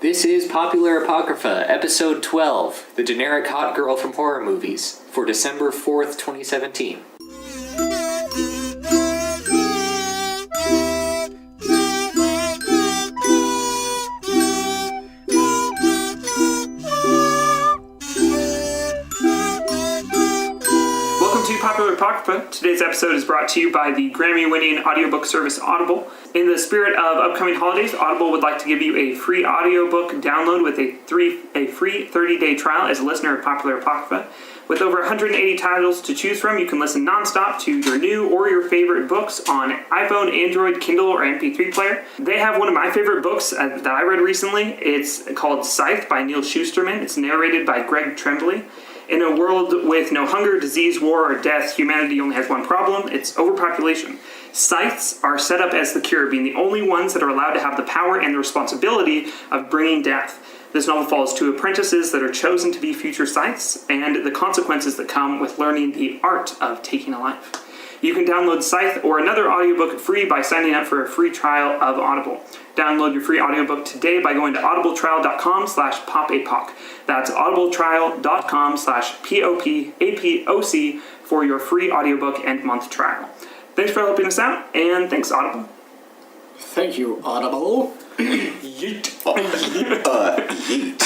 This is Popular Apocrypha, Episode 12, The Generic Hot Girl from Horror Movies, for December 4th, 2017. Popular Apocrypha. Today's episode is brought to you by the Grammy-winning audiobook service Audible. In the spirit of upcoming holidays, Audible would like to give you a free audiobook download with a free 30-day trial as a listener of Popular Apocrypha. With over 180 titles to choose from, you can listen nonstop to your new or your favorite books on iPhone, Android, Kindle, or MP3 player. They have one of my favorite books that I read recently. It's called Scythe by Neil Shusterman. It's narrated by Greg Tremblay. In a world with no hunger, disease, war, or death, humanity only has one problem. It's overpopulation. Scythes are set up as the cure, being the only ones that are allowed to have the power and the responsibility of bringing death. This novel follows two apprentices that are chosen to be future scythes, and the consequences that come with learning the art of taking a life. You can download Scythe or another audiobook free by signing up for a free trial of Audible. Download your free audiobook today by going to audibletrial.com/popapoc. That's audibletrial.com/popapoc for your free audiobook and month trial. Thanks for helping us out, and thanks, Audible. Thank you, Audible. Yeet. Yeet.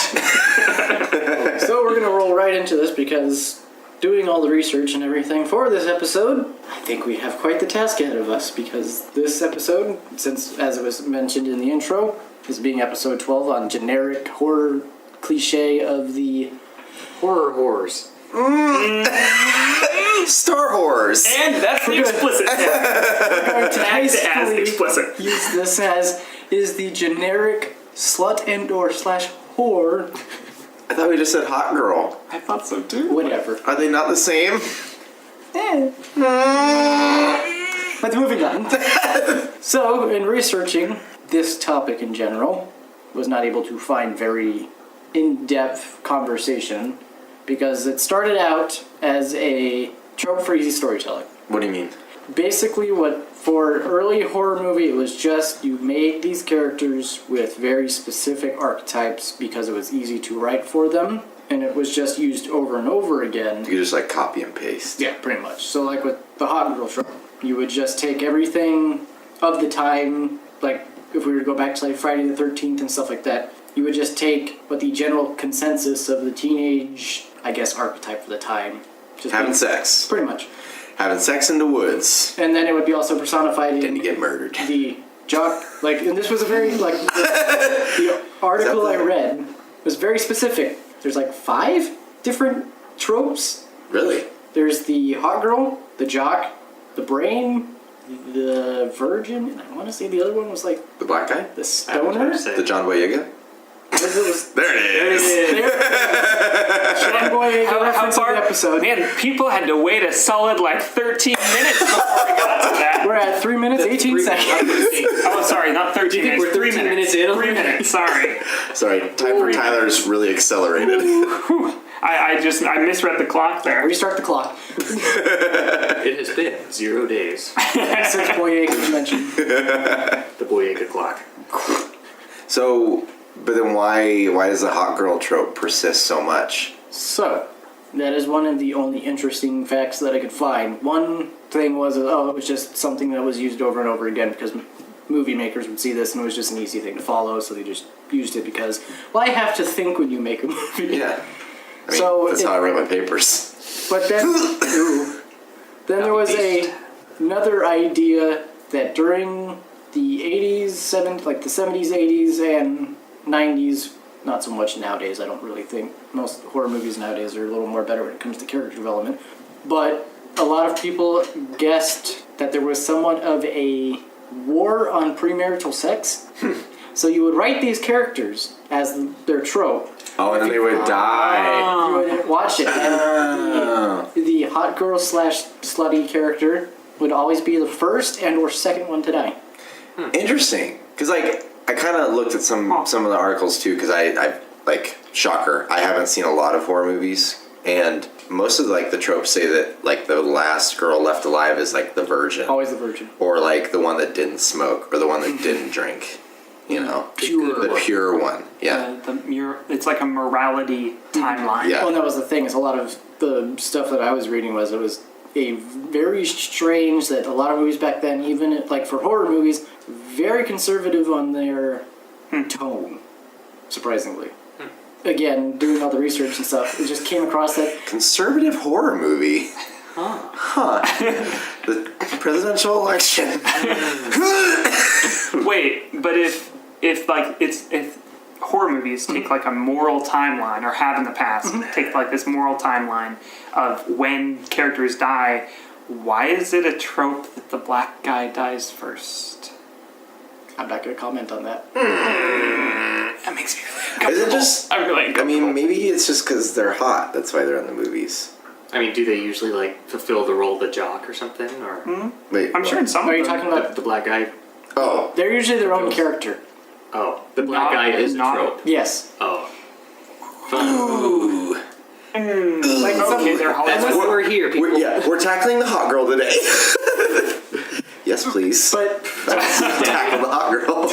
So we're going to roll right into this because doing all the research and everything for this episode, I think we have quite the task ahead of us because this episode, since as it was mentioned in the intro, is being episode 12 on generic horror cliche of the Horror whores. Star horrors. And that's the explicit tag. Tagged as explicit. Use this as is the generic slut and or / whore. I thought we just said hot girl. I thought so too. Whatever. Are they not the same? But moving on. So, in researching this topic in general, was not able to find very in-depth conversation because it started out as a trope for easy storytelling. What do you mean? Basically, for an early horror movie, it was just you made these characters with very specific archetypes because it was easy to write for them, and it was just used over and over again. You could just like copy and paste. Yeah, pretty much. So like with the hot girl trope, you would just take everything of the time, like if we were to go back to like Friday the 13th and stuff like that, you would just take what the general consensus of the teenage, I guess, archetype for the time. Just Having sex. Pretty much. Having sex in the woods. And then it would be also personified in Then you get murdered. the jock, like, and this was a very, like, the article I read was very specific. There's like 5 different tropes. Really? There's the hot girl, the jock, the brain, the virgin, and I want to say the other one was like The black guy? the stoner. The John Boyega? It was There it is. John Boy reference of the episode. Man, people had to wait a solid 13 minutes before we got to that. We're at 3 minutes, 18 seconds. Oh, sorry, not 13 minutes. we're 13 minutes in? 3 minutes, sorry. Sorry, time for Tyler's really accelerated. I misread the clock there. Restart the clock. It has been 0 days. Since Boyega mentioned. The Boyega clock. So, but then why does the hot girl trope persist so much? So, that is one of the only interesting facts that I could find. One thing was, it was just something that was used over and over again because movie makers would see this and it was just an easy thing to follow, so they just used it because, well, I have to think when you make a movie. Yeah. I mean, So that's how I write my papers. But then, then there was another idea that during the 80s, the 70s, 80s, and 90s, not so much nowadays, I don't really think. Most horror movies nowadays are a little more better when it comes to character development. But a lot of people guessed that there was somewhat of a war on premarital sex. So you would write these characters as their trope. Oh, and then they would die. You would watch it, and the hot girl / slutty character would always be the first and or second one to die. Interesting. Because, I kind of looked at some of the articles, too, because I shocker, I haven't seen a lot of horror movies, and most of, the tropes say that, the last girl left alive is, the virgin. Always the virgin. Or, the one that didn't smoke, or the one that didn't drink. You know, Pure the one. pure one. Yeah. It's like a morality timeline. Yeah. Well, and that was the thing. Is a lot of the stuff that I was reading was it was a very strange that a lot of movies back then, even like for horror movies, very conservative on their tone. Surprisingly, again, doing all the research and stuff, it just came across that Conservative horror movie. Huh. The presidential election. Wait, but if horror movies take like a moral timeline, or have in the past take like this moral timeline of when characters die, why is it a trope that the black guy dies first? I'm not going to comment on that. That makes me really Is it just? I'm really I uncomfortable. mean, maybe it's just because they're hot. That's why they're in the movies. I mean, do they usually like fulfill the role of the jock or something, or Wait. I'm sure in some Are you of them. talking about? the black guy? Oh. They're usually their own character. Oh, the black Not- guy is a not- trope. Yes. Oh, fun. Ooh. Like Okay, they're That's Hollywood. what we're here, people. We're tackling the hot girl today. Yes, please. But Tackle the hot girl.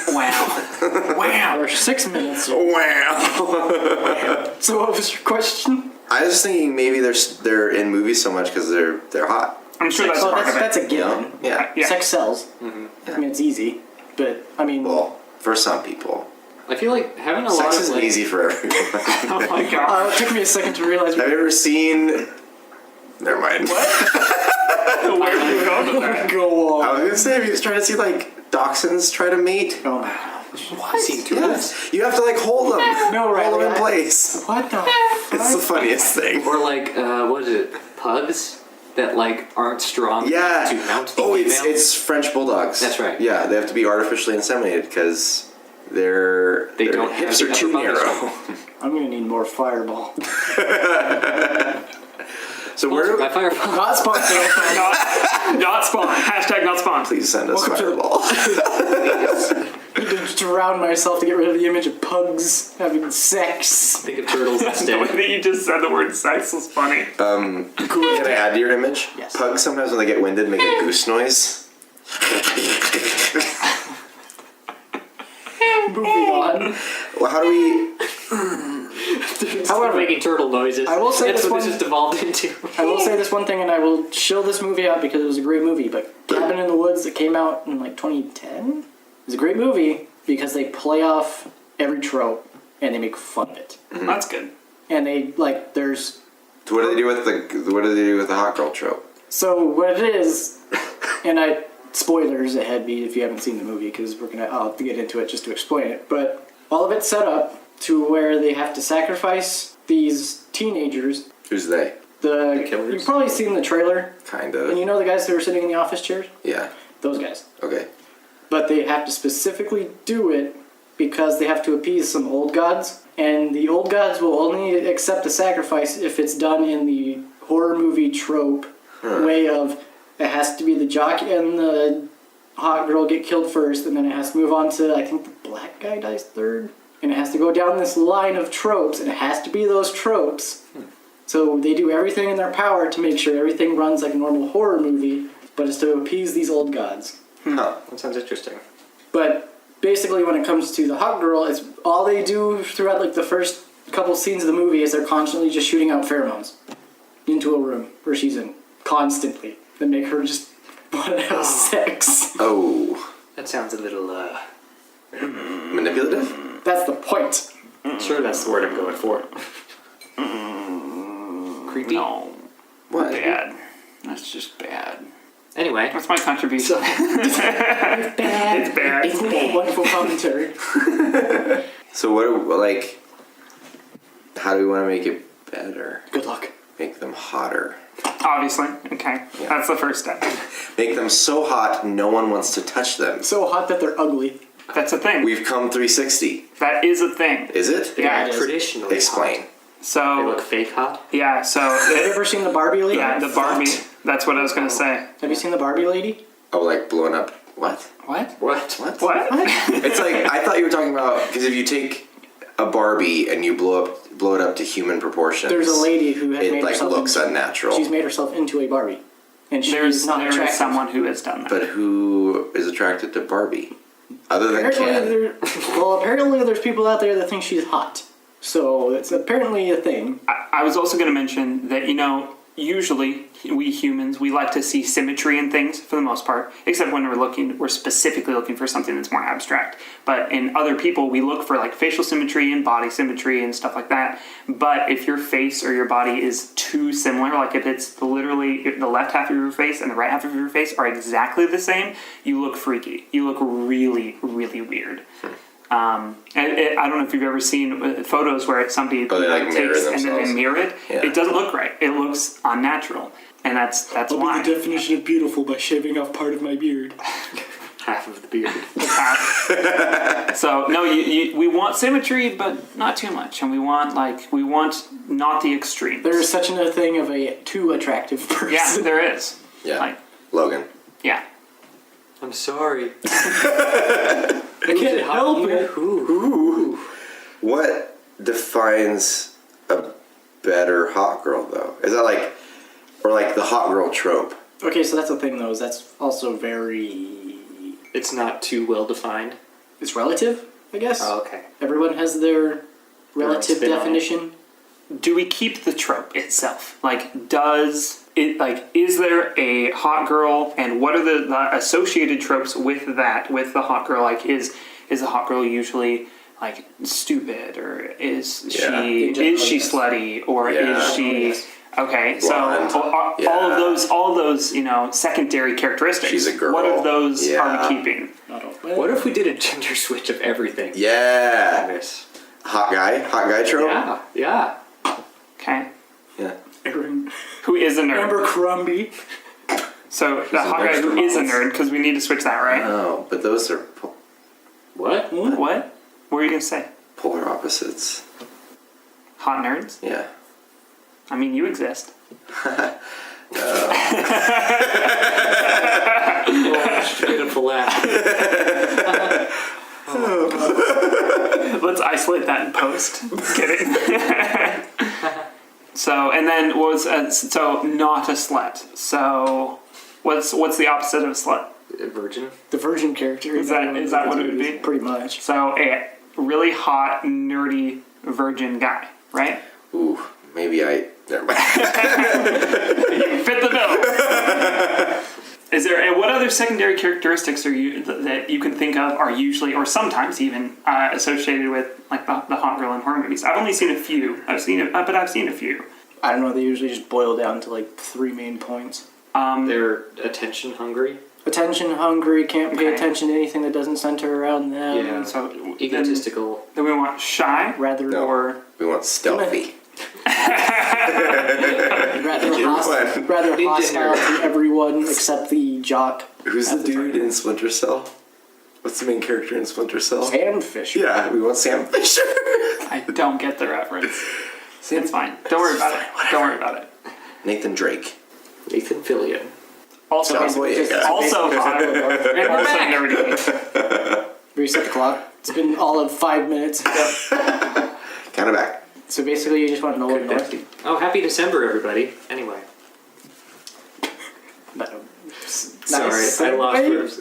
Wow. Wow. for 6 minutes. Wow. So what was your question? I was thinking maybe they're in movies so much because they're hot. I'm sure that's Oh, part that's of it. a You know? given. Yeah. Yeah. Sex sells. I mean, it's easy, but I mean, Well, for some people, I feel like having a lot sex of isn't like, easy for everyone. Oh my god. it took me a second to realize. Have you ever seen? Never mind. Where do you go with that? Go I on. was gonna say, have you tried to see like dachshunds try to mate? Oh my god. Seen turtles. Yes. You have to like hold them. No, right, Hold them in I- place. What the? It's the fuck? funniest thing. Or like, what is it? Pugs that like aren't strong Yeah. to mount the Oh, female. it's French bulldogs. That's right. Yeah, they have to be artificially inseminated because their don't hips have are the too upper body narrow. I'm gonna need more Fireball. So where? By Fireball. Not sponsored. Not spawn. Hashtag not spawn. Please send us Welcome to the- Fireball. I need to drown myself to get rid of the image of pugs having sex. Think of turtles The way instead. that you just said the word sex was funny. Can I add to your image? Yes. Pugs sometimes when they get winded make a goose noise. Moving on. Well, how do we? However, Making turtle noises. I will say that's this what one- this just devolved into. I will say this one thing, and I will shill this movie out because it was a great movie. But Cabin in the Woods that came out in like 2010 is a great movie because they play off every trope and they make fun of it. That's good. And they like there's What do they do with the hot girl trope? so what it is, and I spoilers ahead me if you haven't seen the movie because I'll have to get into it just to explain it. But all of it's set up to where they have to sacrifice these teenagers. Who's they? The killers? you've probably seen the trailer, Kind and of. you know the guys who are sitting in the office chairs. Yeah. Those guys. Okay. But they have to specifically do it because they have to appease some old gods, and the old gods will only accept a sacrifice if it's done in the horror movie trope way of it has to be the jock and the hot girl get killed first, and then it has to move on to I think the black guy dies third, and it has to go down this line of tropes, and it has to be those tropes. So they do everything in their power to make sure everything runs like a normal horror movie, but it's to appease these old gods. Huh. That sounds interesting. But basically, when it comes to the hot girl, it's all they do throughout like the first couple scenes of the movie is they're constantly just shooting out pheromones into a room where she's in constantly that make her just want to have sex. Oh. That sounds a little, Manipulative? That's the point. sure that's the word I'm going for. Creepy? No. What? Bad. That's just bad. Anyway, That's my contribution. Bad. It's bad. It's bad. Wonderful commentary. So like, how do we want to make it better? Good luck. Make them hotter. Obviously. Okay. Yeah. That's the first step. Make them so hot no one wants to touch them. So hot that they're ugly. That's a thing. We've come 360. That is a thing. Is it? Yeah, it is. traditionally Explain. hot. They So, look fake hot. yeah, so, Have you ever seen the Barbie lady? yeah, the Barbie. That's what I was going to say. Have you seen the Barbie lady? Oh, like blowing up. What? What? What? What? What? It's like I thought you were talking about because if you take a Barbie and you blow it up to human proportions, There's a lady who has it made like herself. looks unnatural. She's made herself into a Barbie, and she's There not is attractive. someone who has done that. But who is attracted to Barbie? Other than Ken. Apparently there's people out there that think she's hot. So it's apparently a thing. I was also going to mention that, usually we humans, we like to see symmetry in things for the most part, except when we're specifically looking for something that's more abstract. But in other people, we look for like facial symmetry and body symmetry and stuff like that. But if your face or your body is too similar, like if it's literally if the left half of your face and the right half of your face are exactly the same, you look freaky. You look really, really weird. And I don't know if you've ever seen photos where somebody like takes and then they themselves. mirror it. Yeah. It doesn't look right. It looks unnatural, and that's why. definition of beautiful by shaving off part of my beard. Half of the beard. So no, we want symmetry, but not too much, and we want not the extremes. There is such a thing of a too attractive person. Yeah, there is. Yeah. Like, Logan. yeah. I'm sorry. I can't help it. Ooh. What defines a better hot girl, though? Is that or the hot girl trope? Okay, so that's the thing, though, is that's also very... It's not too well defined. It's relative, I guess. Oh, okay. Everyone has their relative spin on it. definition. Do we keep the trope itself? Is there a hot girl, and what are the associated tropes with that, with the hot girl? Like, is the hot girl usually stupid, or is she slutty, or Yeah. is she okay? Blonde. So all of those secondary characteristics. She's a girl. What of those Yeah. are we keeping? What if we did a gender switch of everything? Yeah. Yes. Hot guy trope? Yeah. Okay, Yeah. Aaron. who is a nerd? Amber Crombie. So the hot guy who is a nerd, because we need to switch that, right? No, but those are What? What? What were you gonna say? polar opposites. Hot nerds? Yeah. I mean, you exist. Beautiful laugh. Let's isolate that in post. Kidding. So, and then so not a slut. So, what's the opposite of a slut? Virgin. The virgin character. Is that what it would be? Pretty much. So, a really hot, nerdy virgin guy, right? Ooh, maybe never mind. You fit the bill. Is there what other secondary characteristics that you can think of are usually, or sometimes even, associated with the hot girl in horror movies? I've only seen a few. I've seen a few. I don't know, they usually just boil down to 3 main points. They're attention hungry. Attention hungry, can't pay Okay. attention to anything that doesn't center around them. Yeah. So Egotistical. Then we want shy, Rather or We want stealthy. rather hostile to everyone except the jock. Who's at the dude time. in Splinter Cell? What's the main character in Splinter Cell? Sam Fisher. Yeah, we want Sam Fisher. I don't get the reference. Sam, It's fine. Don't worry about it. Don't worry about it. Nathan Drake. Nathan Fillion. Also, Sounds like a guy. also hot. And also nerdy. Reset the clock. It's been all of 5 minutes. Kind of back. So basically, you just want to know what North. Oh, happy December, everybody. Anyway. Sorry, I lost words.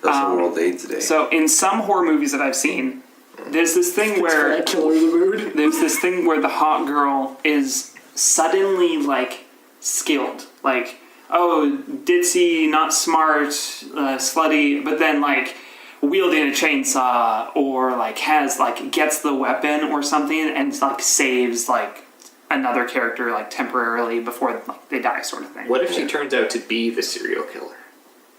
That's World AIDS Day. So in some horror movies that I've seen, there's this thing where Killer the mood. there's this thing where the hot girl is suddenly skilled, oh, ditzy, not smart, slutty, but then wielding a chainsaw, or has gets the weapon or something and saves another character temporarily before they die, sort of thing. What if she turns out to be the serial killer?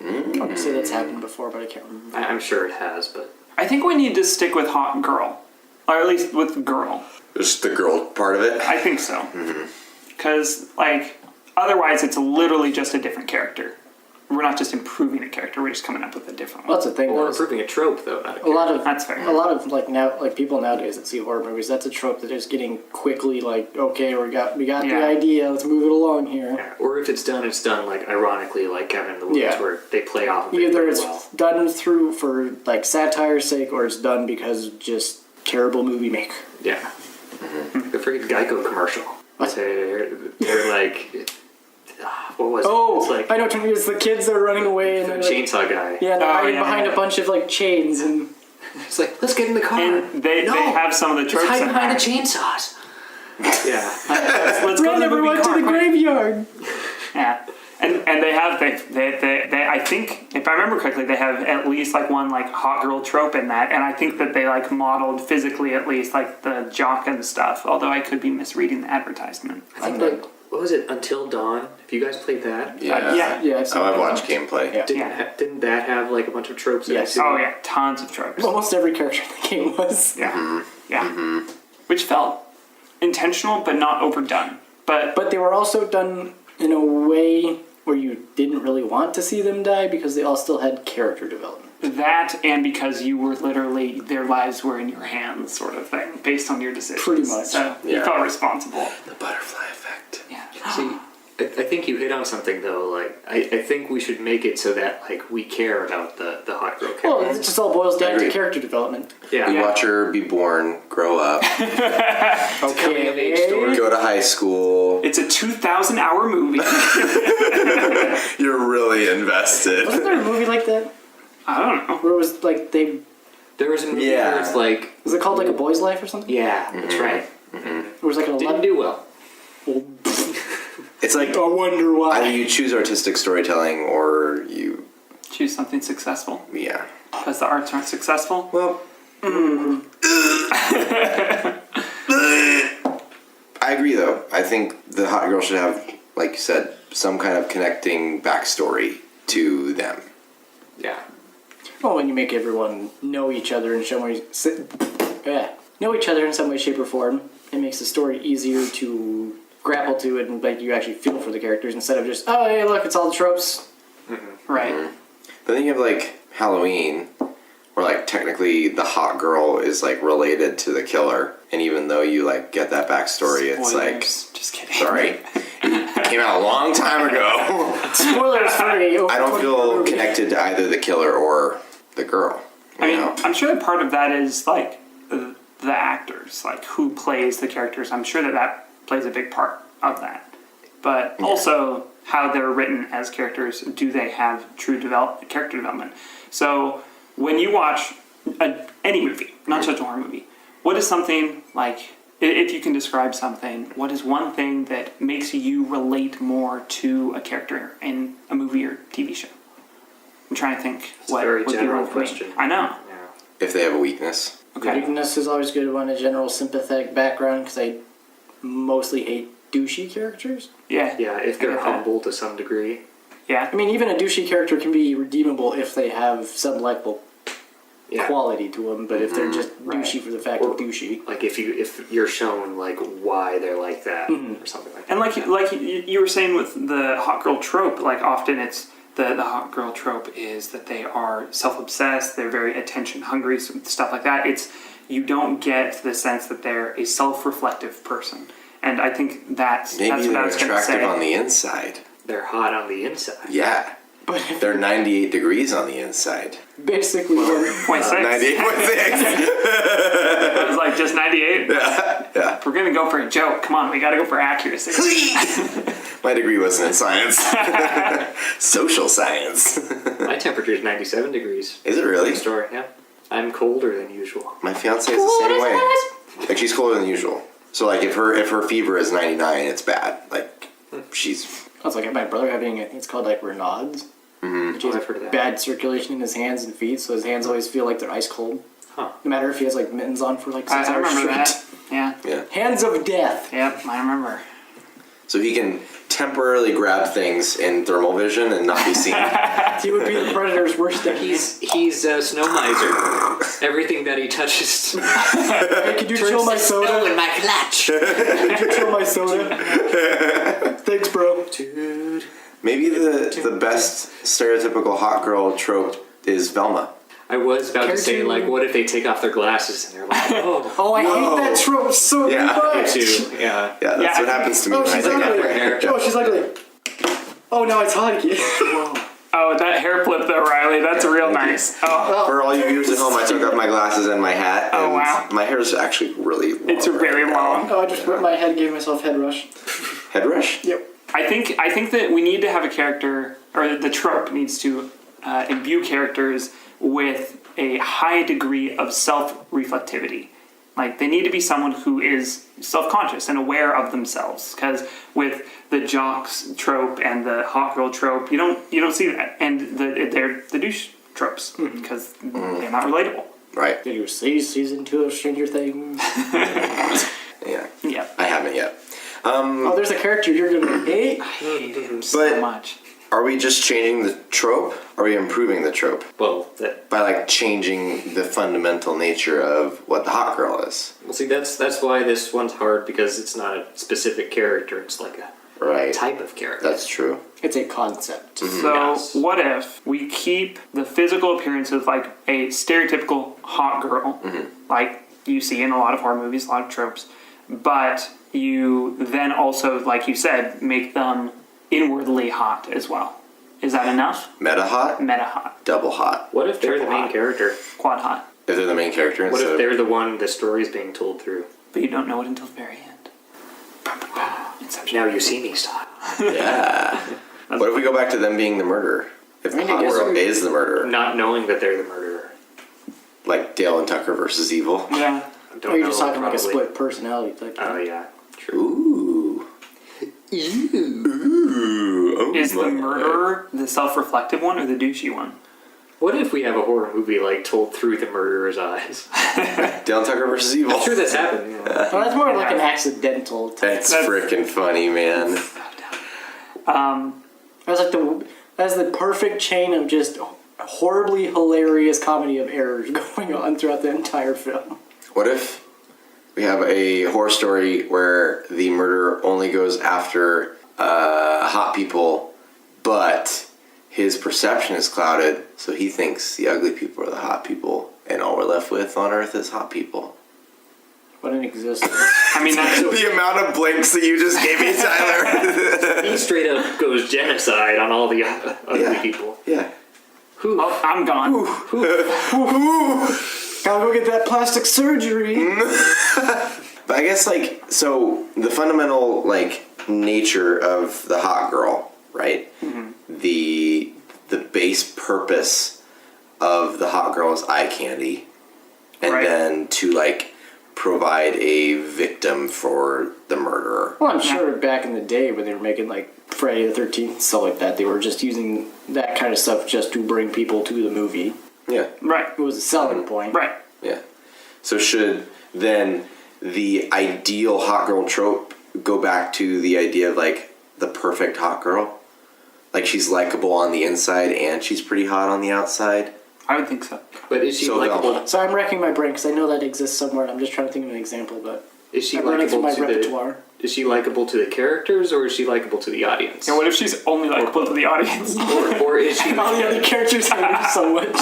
Obviously, that's happened before, but I can't remember. I'm sure it has, but I think we need to stick with hot girl, or at least with girl. Just the girl part of it. I think so, because otherwise it's literally just a different character. We're not just improving a character; we're just coming up with a different Well, one. that's the thing. or though, is improving a trope, though. Not a lot of That's fair. A lot of people nowadays that see horror movies, that's a trope that is getting quickly okay, we got Yeah. the idea. Let's move it along here. Yeah, or if it's done ironically, like Cabin in the Woods, Yeah. where they play off of it Either really it's well. done through for satire's sake, or it's done because just terrible movie maker. Yeah. The freaking Geico commercial. What? They're what was it? Oh, It's like I know what you mean. It's the kids that are running away and the they're like, chainsaw guy. yeah, they're hiding yeah, behind yeah. a bunch of like chains and It's like, let's get in the car. And they have some of the tropes Let's hide in behind there. the chainsaws. Yeah. Let's go to Ren the never movie went to car. the graveyard. Yeah. And they I think if I remember correctly, they have at least like one like hot girl trope in that, and I think that they like modeled physically at least like the jock and stuff. Although I could be misreading the advertisement. I think like, what was it? Until Dawn. Have you guys played that? Yeah. Yeah, I've seen I've that. watched gameplay. Yeah. Didn't that have like a bunch of tropes? in it, Yes. too? Oh yeah, tons of tropes. Almost every character in the game was. Yeah, yeah, which felt intentional but not overdone. But they were also done in a way where you didn't really want to see them die because they all still had character development. That and because you were literally, their lives were in your hands, sort of thing, based on your decisions. Pretty much. So you Yeah. felt responsible. The butterfly effect. Yeah. See, I think you hit on something though. Like, I think we should make it so that like we care about the hot girl Well, character. it just all boils down to Agreed. character development. Yeah. You watch her be born, grow up, Coming of age story. go to high school. It's a 2,000-hour movie. You're really invested. Wasn't there a movie like that I don't know. where it was like they There was a movie Yeah. where it's like, was it called like A Boy's Life or something? yeah, that's right. It was like an Didn't 11. do well. It's like I wonder why. either you choose artistic storytelling or you, Choose something successful. yeah. Because the arts aren't successful. Well, I agree though. I think the hot girl should have, like you said, some kind of connecting backstory to them. Yeah. Well, when you make everyone know each other in some way, know each other in some way, shape, or form, it makes the story easier to grapple to it and like you actually feel for the characters instead of just, oh, hey, look, it's all the tropes. Right. But then you have like Halloween, where like technically the hot girl is like related to the killer, and even though you like get that backstory, it's like, Spoilers. Just kidding. sorry, it came out a long time ago. Spoilers free. I don't feel connected to either the killer or the girl. I You mean, know? I'm sure that part of that is like the actors, like who plays the characters. I'm sure that plays a big part of that. But also how they're written as characters. Do they have true character development? So when you watch any movie, not just a horror movie, what is something like, if you can describe something, what is one thing that makes you relate more to a character in a movie or TV show? I'm trying to think It's a what very would be general one for me. question. I know. Yeah. If they have a weakness. Okay. Weakness is always good on a general sympathetic background because I mostly hate douchey characters. Yeah. Yeah, if they're I get that. humble to some degree. Yeah. I mean, even a douchey character can be redeemable if they have some likable Yeah. quality to them, but if they're just Right. douchey for the fact Or- of douchey. Like if you're shown like why they're like that or something like that. And like you were saying with the hot girl trope, like often it's the hot girl trope is that they are self-obsessed, they're very attention hungry, stuff like that. It's you don't get the sense that they're a self-reflective person, and I think that's Maybe what I they're was going to attractive say. on the inside. They're hot on the inside. Yeah. But if They're 98 degrees on the inside. basically, when- 0.6. 98.6. It was like just 98. Yeah. We're gonna go for a joke. Come on, we gotta go for accuracy. My degree wasn't in science. Social science. My temperature is 97 degrees. Is it really? True story, yeah. I'm colder than usual. My fiance is the same way. Like she's colder than usual. So like if her fever is 99, it's bad. Like she's I was like my brother having, I think it's called like Raynaud's. Which Oh, is I've heard of that. bad circulation in his hands and feet, so his hands always feel like they're ice cold. Huh. No matter if he has like mittens on for like 6 I hours remember straight. that. Yeah. yeah. Hands of death. Yep, I remember. So he can temporarily grab things in thermal vision and not be seen. He would be the predator's worst enemy. He's a snow miser. Everything that he touches Hey, could you chill my snow soda? in my clutch. Could you chill my soda? Thanks, bro. Dude. Maybe the best stereotypical hot girl trope is Velma. I was about to say, Cartoon. like, what if they take off their glasses and they're like, oh, Oh, I Whoa. hate that trope so Yeah. much. too. Yeah. Yeah, that's Yeah, what I happens to me Oh, when I she's take ugly. out my hair. Oh, she's ugly. Oh, now it's hot again. Oh, that hair flip though, Riley. That's real nice. Oh, For all you viewers at home, I took off my glasses and my hat. Oh, and wow. My hair is actually really long. it's very right now. long. Oh, I just ripped my head, gave myself head rush. Head rush? Yep. I think that we need to have a character, or the trope needs to imbue characters with a high degree of self-reflectivity. Like, they need to be someone who is self-conscious and aware of themselves. Because with the jocks trope and the hot girl trope, you don't see that. And they're the douche tropes because they're not relatable. Right. Did you see season 2 of Stranger Things? Yeah. Yeah. I haven't yet. Oh, there's a character you're gonna hate. I hate him so But- much. Are we just changing the trope? Are we improving the trope? Well, By like changing the fundamental nature of what the hot girl is. see, that's why this one's hard, because it's not a specific character. It's like a Right. type of character. That's true. It's a concept. So Yes. what if we keep the physical appearance of like a stereotypical hot girl, like you see in a lot of horror movies, a lot of tropes, but you then also, like you said, make them inwardly hot as well. Is that enough? Meta hot, Meta hot, double hot. What if they're the Triple main hot. character? quad hot, If they're the main character What instead if of... they're the one the story's being told through? but you don't know it until the very end. Inception. Now you see me style. Yeah. What if we go back to them being the murderer? If the I hot guess girl we- is the murderer. Not knowing that they're the murderer. Like Dale and Tucker versus Evil. Yeah. I don't Or you're know, just talking like a probably. split personality type Oh, thing. yeah. True. Ooh. Ooh. Oh Is the my. murderer the self-reflective one or the douchey one? What if we have a horror movie, like, told through the murderer's eyes? Dale and Tucker versus Evil. I'm sure that's happened. Yeah. Well, that's more like an accidental type. That's freaking funny, man. That's the perfect chain of just horribly hilarious comedy of errors going on throughout the entire film. What if we have a horror story where the murderer only goes after hot people, but his perception is clouded, so he thinks the ugly people are the hot people, and all we're left with on Earth is hot people. What an existence. I mean, that's The amount of blinks that you just gave me, Tyler. He straight up goes genocide on all the ugly Yeah. people. Yeah. oh, I'm gone. Gotta go get that plastic surgery. But I guess, like, so the fundamental, like, nature of the hot girl, right? The base purpose of the hot girl is eye candy. And Right. then to, like, provide a victim for the murderer. Well, I'm sure back in the day when they were making like Friday the 13th and stuff like that, they were just using that kind of stuff just to bring people to the movie. Yeah. Right. It was a selling point. Right. Yeah. So should then the ideal hot girl trope go back to the idea of, like, the perfect hot girl? Like, she's likable on the inside and she's pretty hot on the outside? I would think so. But is she So likable? Velma. So I'm racking my brain because I know that exists somewhere and I'm just trying to think of an example, but Is she I'm running through likable my to repertoire. Is she likable to the characters, or is she likable to the audience? And what if she's only likable to the audience? or is she? All the other characters hate her so much.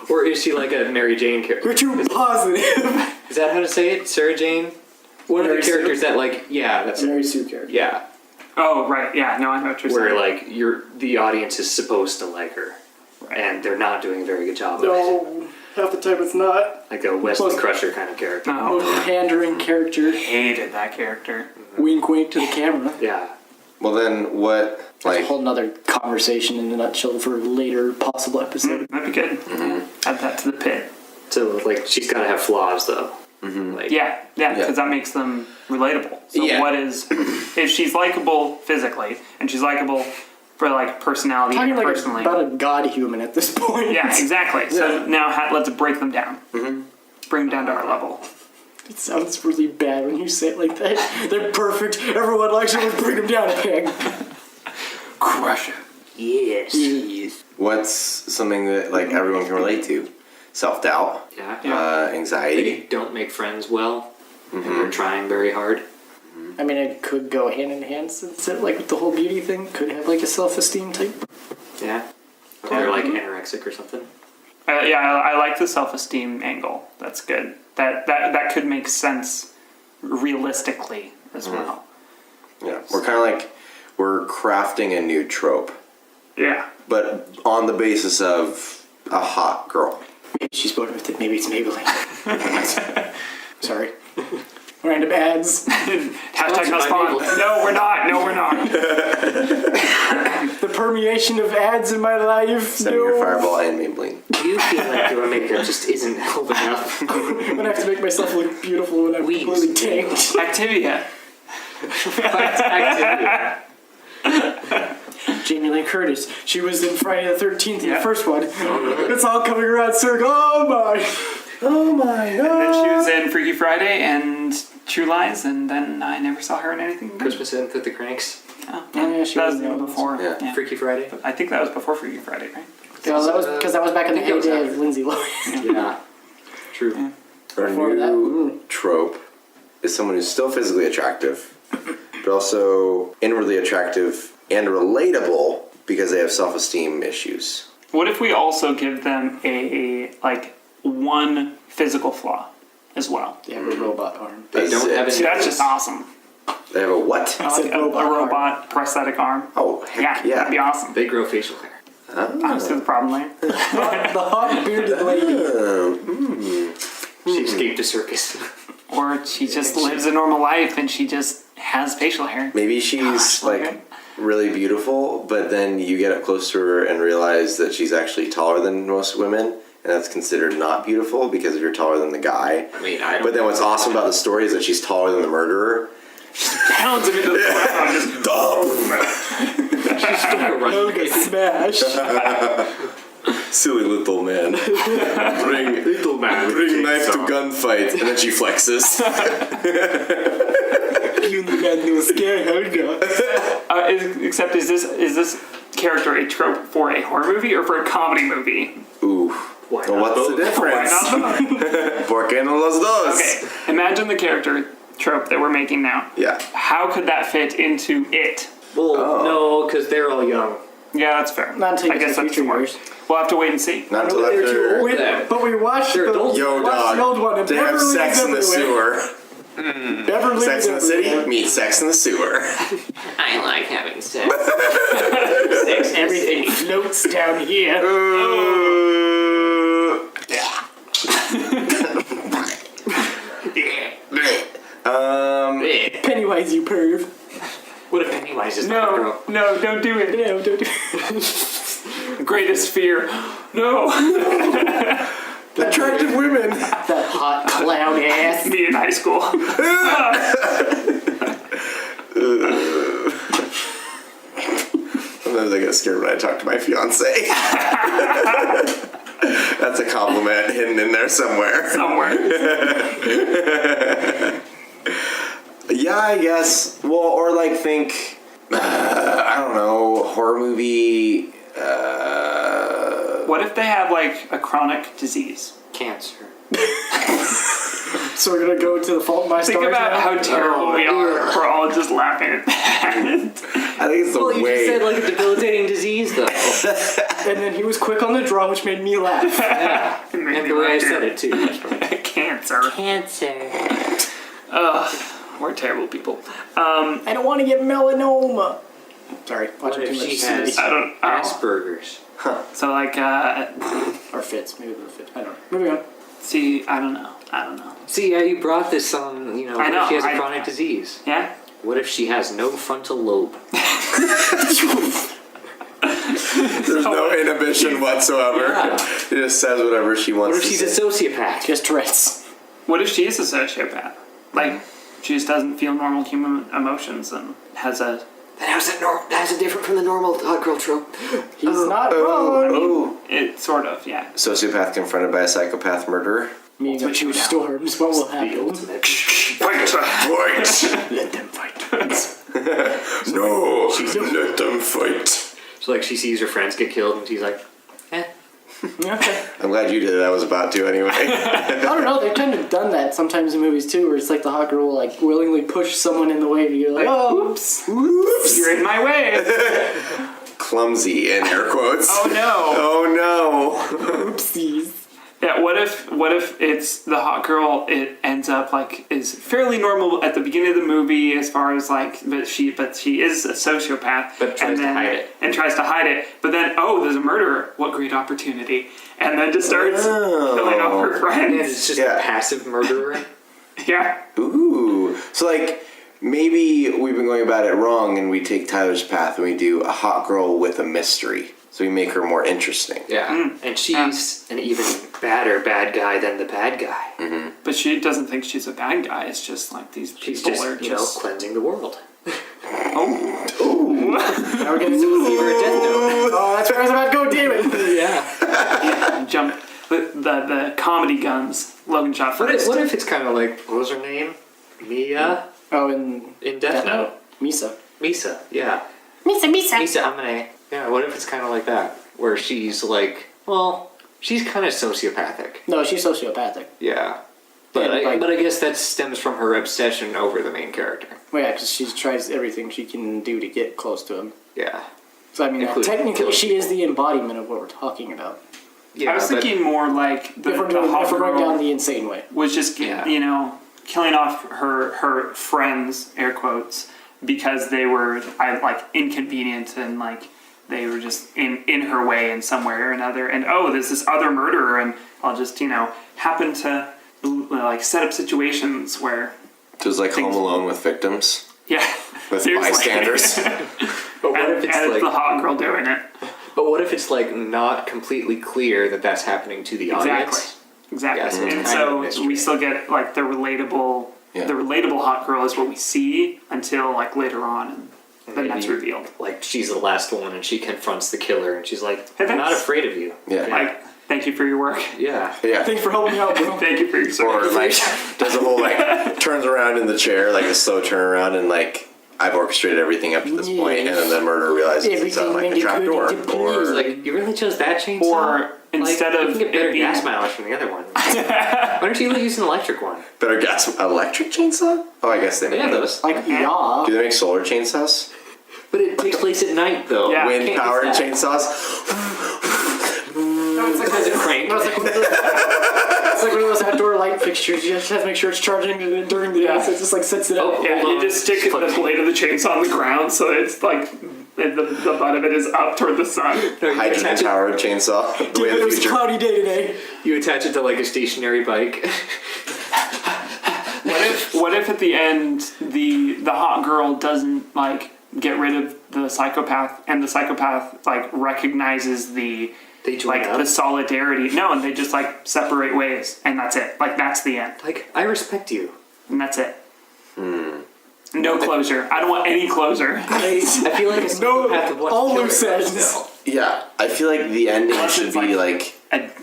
Or is she like a Mary Jane character? You're too positive. Is that how to say it? Sarah Jane? One of Mary the Sue? characters that, like, yeah, that's it. Mary Sue character. Yeah, Oh, right. Yeah. No, I know what you're where saying. like the audience is supposed to like her, and they're not doing a very good job of it. No, half the time it's not. Like a Wesley Plus- Crusher kind of character. No. Pandering character. Hated that character. Wink wink to the camera. Yeah. Well, then what, A like, whole nother conversation in a nutshell for a later possible episode. That'd be good. Add that to the pit. So like she's gotta have flaws though. Like, Yeah, because that makes them relatable. So Yeah. what is, if she's likable physically and she's likable for like personality Talking and like personally, about a god human at this point. yeah, exactly. So now let's break them down. Bring them down to our level. It sounds really bad when you say it like that. They're perfect. Everyone likes them. Let's bring them down a peg. Crush it. Yes. what's something that, like, everyone can relate to? Self-doubt, Yeah. anxiety. They don't make friends well, and they're trying very hard. I mean, it could go hand in hand since it, like with the whole beauty thing, could have like a self-esteem type. Yeah. Or they're like anorexic or something. Yeah, I like the self-esteem angle. That's good. That could make sense realistically as well. Yeah, we're kind of like, we're crafting a new trope, Yeah. but on the basis of a hot girl. Maybe she's born with it. Maybe it's Maybelline. Sorry. Random ads. Hashtag not spawn. No, we're not. No, we're not. The permeation of ads in my life. Send me your Fireball and Maybelline. Do you feel like your makeup just isn't holding up? I'm gonna have to make myself look beautiful when I'm Weebs. completely tanked. Activia. Jamie Lee Curtis. She was in Friday the 13th in Yeah. the first one. It's all coming around circle. Oh my. Oh my. And then she was in Freaky Friday and True Lies, and then I never saw her in anything good. Christmas Eve with the Cranks, Oh, yeah, she that was was in even those. before. Yeah. Freaky Friday. I think that was before Freaky Friday, right? Yeah, that was because that was back in the I think it was heyday of after. Lindsay Lohan. Yeah, true. Our Before that, new trope is someone who's still physically attractive, but also inwardly attractive and relatable because they have self-esteem issues. What if we also give them one physical flaw as well? They have a robot arm. They don't have See, any. that's just awesome. They have a what? I said A robot arm. robot prosthetic arm. Oh, Yeah, heck that'd be yeah. awesome. They grow facial hair. I don't see the problem there. The hot bearded lady. She escaped a circus. Or she just lives a normal life and she just has facial hair. Maybe she's Gosh, like okay. really beautiful, but then you get up close to her and realize that she's actually taller than most women, and that's considered not beautiful because you're taller than the guy. I mean, I don't. But then what's awesome about the story is that she's taller than the murderer. Pounds him into the ground. Just Yoga smash. Silly little man. bring Little man. bring knife to gunfight, and then she flexes. You man no scare Helga. Except is this character a trope for a horror movie or for a comedy movie? Ooh. Why Well, not what's the both? Why difference? not both? ¿Por qué no los dos? Okay, imagine the character trope that we're making now. Yeah. How could that fit into it? Well, no, because they're all young. Yeah, that's fair. Not until I you guess get to that's future smart. years. We'll have to wait and see. Not until they're too after. old. Yeah. But we watched They're the, adults. Yo, watched dog. the old one. And They have Beverly sex is in the everywhere. sewer. Beverly Sex is in the city? everywhere. Meet Sex in the sewer. I like having sex. Everything floats down here. Pennywise, you perv. What if Pennywise is not a No, girl? no, don't do it. No, don't do Greatest fear. No. Attractive women. that hot clown ass. Me in high school. Sometimes I get scared when I talk to my fiance. That's a compliment hidden in there somewhere. Somewhere. Yeah, I guess. Well, or like think, I don't know, horror movie. What if they have like a chronic disease? Cancer. So we're gonna go to the Fault in My Think Stars about now? how terrible we are. We're all just laughing at that. I think it's the Well, you way. just said like a debilitating disease, though. And then he was quick on the draw, which made me laugh. Yeah. It made And me the way I laugh, said too. it, too. That's right. Cancer. Cancer. We're terrible people. I don't want to get melanoma. Sorry, What watching too if much she TV. has I don't. Asperger's? So like, Or fits, maybe the fit. I don't know. Moving on. see, I don't know. See, you brought this on, you know, I what know, if she has a I- chronic disease? Yeah. What if she has no frontal lobe? There's no inhibition whatsoever. Yeah. She just says whatever she wants What if to she's say. a sociopath? Just Tourette's. What if she is a sociopath? Like, she just doesn't feel normal human emotions and has a. How's it different from the normal hot girl trope? He's not wrong. Oh, It sort of, yeah. sociopath confronted by a psychopath murderer. Meeting of two storms. What will happen? Fight! Fight! Let them fight. No! Let them fight. So like she sees her friends get killed and she's like, eh. Okay. I'm glad you did it. I was about to anyway. I don't know. They've kind of done that sometimes in movies too, where it's like the hot girl will like willingly push someone in the way, and you're like, oh, oops. Oops! You're in my way. Clumsy in air quotes. Oh no. Oh no! Oopsies. Yeah, what if it's the hot girl, it ends up like is fairly normal at the beginning of the movie as far as like but she is a sociopath But tries to hide it. and tries to hide it. But then there's a murderer. What great opportunity. And then just starts killing off her And friends. it's just Yeah. a passive murderer. Yeah. Ooh. So, like, maybe we've been going about it wrong and we take Tyler's path and we do a hot girl with a mystery. So we make her more interesting. Yeah. And she's an even badder bad guy than the bad guy. But she doesn't think she's a bad guy. It's just like these She's people just, are just... cleansing the world. Now we're getting to Give her a death note. Oh, that's where I was about to go, David. Yeah. Jump. The comedy guns. Logan shot first. What if it's kind of like, what was her name? Mia? Oh, in Death Note. Misa. Misa, yeah. Misa. Misa Amane. Yeah, what if it's kind of like that? Where she's like, well, she's kind of sociopathic. No, she's sociopathic. Yeah. But And, like- but I guess that stems from her obsession over the main character. Well, yeah, because she tries everything she can do to get close to him. Yeah. So I mean, Including technically, killing she is the embodiment of what we're talking about. Yeah, I was but- thinking more like the If we're hot going girl down the insane way. was just, Yeah. killing off her friends, air quotes, because they were like inconvenient and like they were just in her way in some way or another. And there's this other murderer, and I'll just happen to like set up situations where So it's like Home Alone with victims. With seriously. bystanders. But what if it's and like, the hot girl doing it. but what if it's like not completely clear that that's happening to the audience? Exactly. Yeah, so it's And kind of a so mystery. we still get like the relatable Yeah. the relatable hot girl is what we see until like later on, and then that's maybe- revealed. Like she's the last one, and she confronts the killer, and she's like, Hey, "I'm not thanks. afraid of you." Yeah. Like, thank you for your work. Yeah. Yeah. Thanks for helping me out, bro. Thank you for your Or service. like does a whole like turns around in the chair, like a slow turnaround, and like I've orchestrated everything up to this point, and then the murderer realizes it's Everything like a went trap door. according to Or plan. Like, you really chose that chainsaw? Or instead like, of you can get better it being- gas mileage from the other one. Why don't you use an electric one? better gas electric chainsaw? Oh, I guess they They make have those. those. Like, yeah. Do they make solar chainsaws? But it takes place at night, though. Yeah. Wind Can't powered use that. chainsaws? No, it's like Has a crank. No, it's like one of those outdoor light fixtures. You just have to make sure it's charging during the day. So it just like sets it up. Oh, Yeah, Hold you on. just stick the blade of the chainsaw on the ground so it's like the butt of it is up toward the sun. No, you Hydrogen attach it- powered chainsaw. The way of It the was a future. cloudy day today. You attach it to like a stationary bike. What if at the end the hot girl doesn't like get rid of the psychopath, and the psychopath like recognizes the They join like up. the solidarity? No, and they just like separate ways, and that's it. Like that's the end, Like, I respect you. and that's it. No closure. I don't want any closure. I feel like a No, psychopath would want all to kill loose her, ends. still. Yeah, I feel like the ending Unless should it's be like-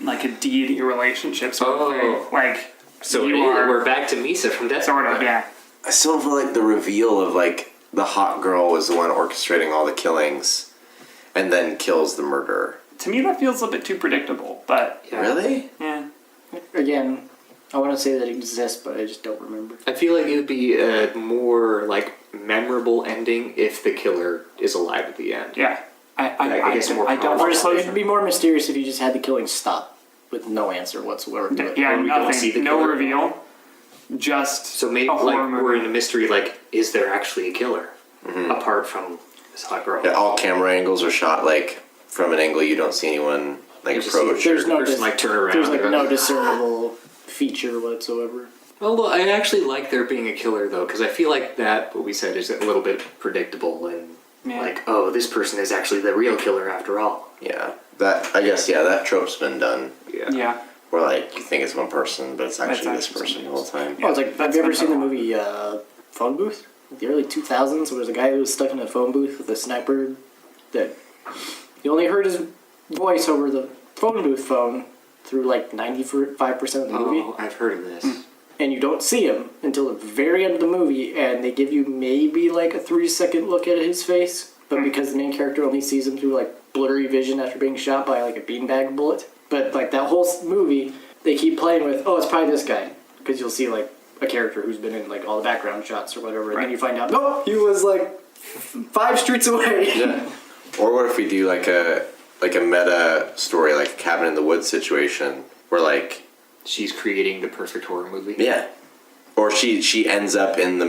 like A deity relationship. So Oh. like So you are we're back to Misa from Death sort of Note. yeah. I still feel like the reveal of like the hot girl was the one orchestrating all the killings, and then kills the murderer. To me, that feels a bit too predictable. But Yeah. Really? yeah, Again, I want to say that it exists, but I just don't remember. I feel like it would be a more like memorable ending if the killer is alive at the end. yeah. I guess more I don't powerful. want It'd closure. be more mysterious if you just had the killing stop with no answer whatsoever to it. Yeah, Or we don't see the nothing. No killer. reveal. Just So maybe a like horror movie. we're in a mystery. Like, is there actually a killer apart from this hot girl? Yeah, all camera angles are shot like from an angle you don't see anyone like You just approach. There's no Person, like, turn around. There's like no discernible feature whatsoever. Well, I actually like there being a killer though, because I feel like that what we said is a little bit predictable and Yeah. like, oh, this person is actually the real killer after all. Yeah, that I guess that trope's been done. yeah. Where like you think it's one person, but it's actually this actually person the whole time. Oh, it's like, have that's you ever been seen the done. movie Phone Booth? The early 2000s, where there's a guy who was stuck in a phone booth with a sniper that you only heard his voice over the phone booth phone through like 95% of the movie. Oh, I've heard of this. And you don't see him until the very end of the movie, and they give you maybe like a 3-second look at his face, but because the main character only sees him through like blurry vision after being shot by like a beanbag bullet. But like that whole movie, they keep playing with, oh, it's probably this guy, because you'll see like a character who's been in like all the background shots or whatever, and then Right. you find out, no, he was like 5 streets away. Yeah. Or what if we do like a meta story, like a cabin in the woods situation, where like She's creating the perfect horror movie. yeah, or she ends up in the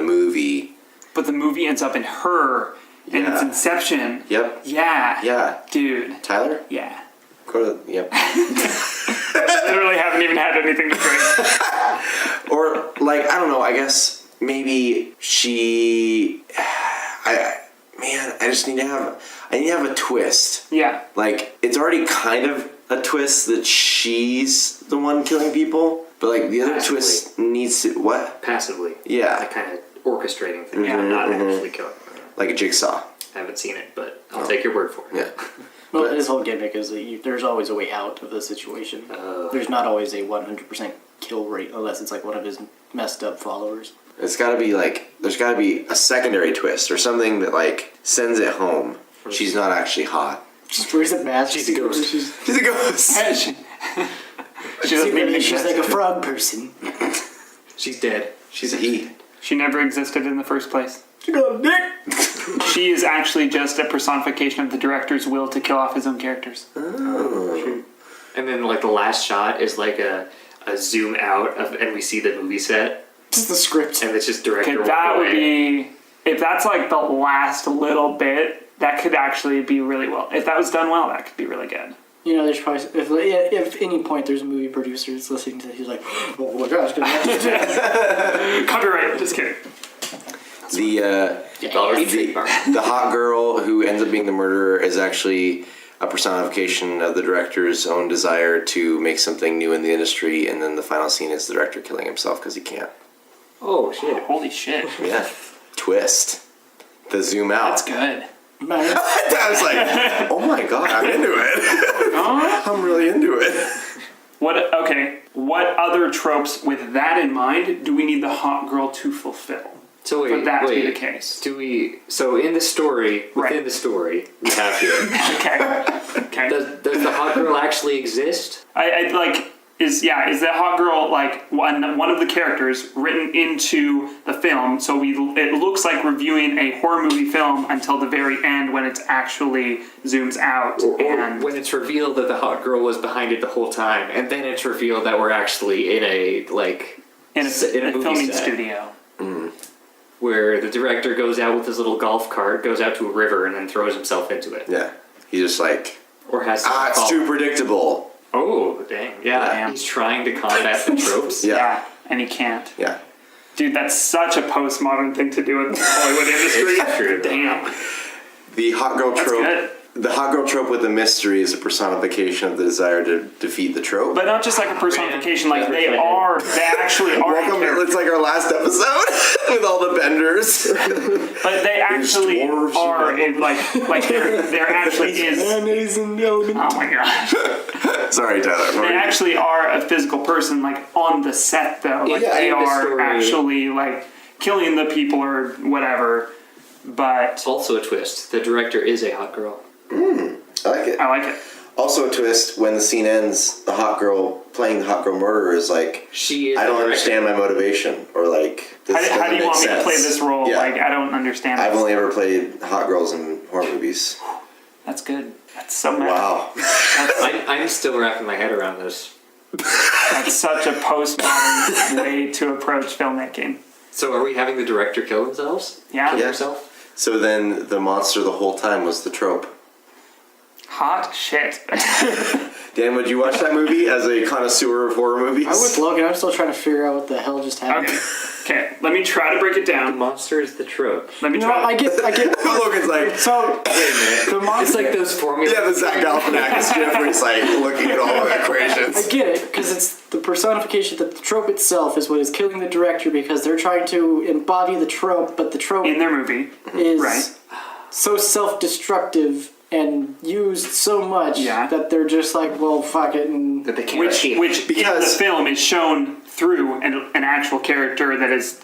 movie. But the movie ends up in her in its Yeah. inception. Yep. Yeah. Yeah. Dude. Tyler. Yeah. Yep. Literally haven't even had anything to drink. Or like, I don't know, I guess maybe I just need to have a twist. Yeah. Like, it's already kind of a twist that she's the one killing people, but like the other Passively. twist needs to what? Passively. Yeah. That kind of orchestrating thing. Yeah. Not actually killing. Like a jigsaw. I haven't seen it, but I'll take your word for it. Yeah. Well, his whole gimmick is that there's always a way out of the situation. There's not always a 100% kill rate unless it's like one of his messed up followers. It's gotta be like, there's gotta be a secondary twist or something that like sends it home. She's not actually hot. Just wears a mask. She's a ghost. She's a ghost. She doesn't even She's exist. like a frog person. She's dead. She's a he. She never existed in the first place. She got a dick. She is actually just a personification of the director's will to kill off his own characters. Oh. And then like the last shot is like a zoom out of, and we see the movie set, Just the script. and it's just director. Okay, that walking would away. be, if that's like the last little bit, that could actually be really well. If that was done well, that could be really good. You know, there's probably if any point there's a movie producer that's listening to it, he's like, oh my gosh, Copyright, just kidding. The hot girl who ends up being the murderer is actually a personification of the director's own desire to make something new in the industry, and then the final scene is the director killing himself because he can't. Oh shit! Holy shit. Yeah. Twist. The zoom out. That's good. I was like, oh my god, I'm into it. I'm really into it. What other tropes with that in mind do we need the hot girl to fulfill? So For that to be the case. Do we? So in the story, within the story, we have here. Okay. Does the hot girl actually exist? I like is that hot girl like one of the characters written into the film? So it looks like we're viewing a horror movie film until the very end when it actually zooms out Or and when it's revealed that the hot girl was behind it the whole time, and then it's revealed that we're actually in a in a movie filming set. studio. Where the director goes out with his little golf cart, goes out to a river, and then throws himself into it. Yeah. He's just like, Or has it's too predictable. Oh, dang. Yeah, Damn. he's trying to combat the tropes. Yeah. And he can't. Yeah. Dude, that's such a postmodern thing to do in the Hollywood industry. It's true. Damn. The hot girl That's trope. good. The hot girl trope with the mystery is a personification of the desire to defeat the trope. But not just like a personification, like they actually are. Welcome, it's like our last episode with all the benders. But they actually dwarves, are in, like there actually is. Oh my god! Sorry, Tyler. They actually are a physical person, like on the set though. Like Yeah, they in the are story. actually like killing the people or whatever. But Also a twist. The director is a hot girl. I like it. I like it. Also a twist, when the scene ends, the hot girl playing the hot girl murderer is like, She is I don't the understand my motivation, or like, this How do doesn't you make want me to sense. play this role? Yeah. Like I don't understand. I've this. only ever played hot girls in horror movies. That's good. That's so mad. Wow. I'm still wrapping my head around this. That's such a postmodern way to approach filmmaking. So are we having the director kill themselves? Yeah. Kill Yeah. herself? So then the monster the whole time was the trope. Hot shit. Dan, would you watch that movie as a connoisseur of horror movies? I'm with Logan. I'm still trying to figure out what the hell just happened. Okay. Let me try to break it The down. monster is the trope. Let me No, try. I get. Logan's like, So the monster. It's like those formulas. yeah, the Zach Galifianakis gif where he's like looking at all the I equations. get it because it's the personification that the trope itself is what is killing the director because they're trying to embody the trope, but the trope In their movie. is Right. so self-destructive and used so much Yeah. that they're just like, well, fuck it, and That they can't Which escape. in the Because- film is shown through an actual character that is,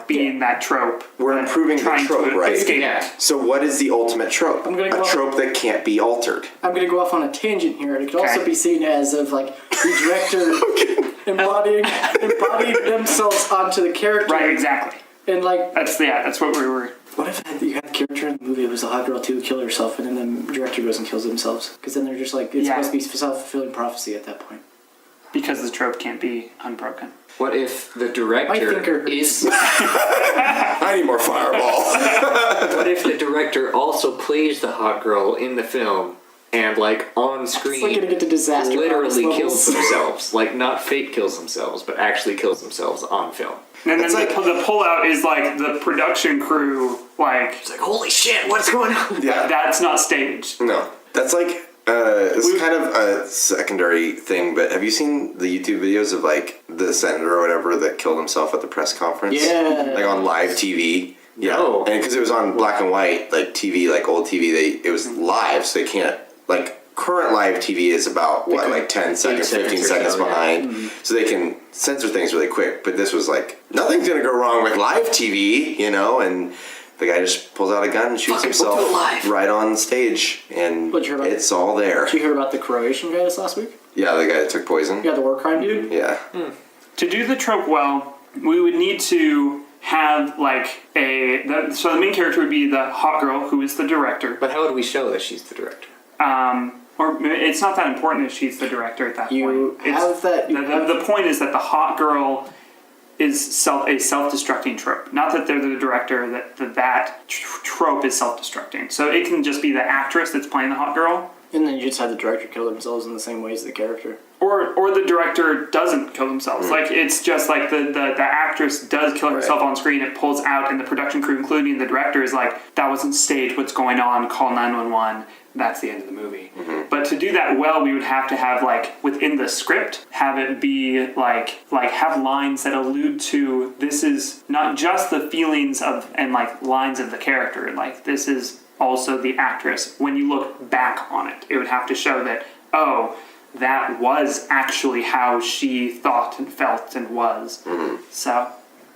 being that trope. We're improving the trying trope, to right? escape. Yeah. So what is the ultimate trope? I'm gonna A go- trope that can't be altered. I'm going to go off on a tangent here. It could also Okay. be seen as of like the director embodying themselves onto the character, Right, exactly. and like, That's what we were. what if you had the character in the movie it was the hot girl too kill herself, and then the director goes and kills themselves because then they're just like it's Yeah. supposed to be self-fulfilling prophecy at that point. Because the trope can't be unbroken. What if the My director thinker is... I need more Fireball. What if the director also plays the hot girl in the film, and like on screen It's like gonna get to disaster literally artist kills levels. themselves. Like not fake kills themselves, but actually kills themselves on film. And then It's like- the pullout is like the production crew, like, It's like, holy shit, what's going on? Yeah. that's not staged. No, that's like it's kind of a secondary thing. But have you seen the YouTube videos of like the senator or whatever that killed himself at the press conference? Yeah. like on live TV. Yeah, No. and because it was on black and white, like TV, like old TV, it was live, so they can't like current live TV is about what, like 10 seconds, 15 seconds or seconds so, yeah. behind, so they can censor things really quick. But this was like nothing's gonna go wrong with live TV, you know, and. The guy just pulls out a gun and shoots Fuck it, we'll himself do it live. right on stage, and What'd you hear about- it's all there. Did you hear about the Croatian guy this last week? Yeah, the guy that took poison. Yeah, the war crime dude. Yeah. To do the trope well, we would need to have like so the main character would be the hot girl who is the director. But how would we show that she's the director? Or it's not that important if she's the director at that You point. have that. The point is that the hot girl is a self-destructing trope. Not that they're the director, that trope is self-destructing. So it can just be the actress that's playing the hot girl, And then you just have the director kill themselves in the same way as the character. or the director doesn't kill themselves. Like it's just like the actress does kill herself on screen. It pulls out, and the production crew, including the director, is like, that wasn't staged. What's going on? Call 911. That's the end of the movie. But to do that well, we would have to have like within the script, have it be like have lines that allude to this is not just the feelings of and like lines of the character. Like this is also the actress. When you look back on it, it would have to show that, oh, that was actually how she thought and felt and was. So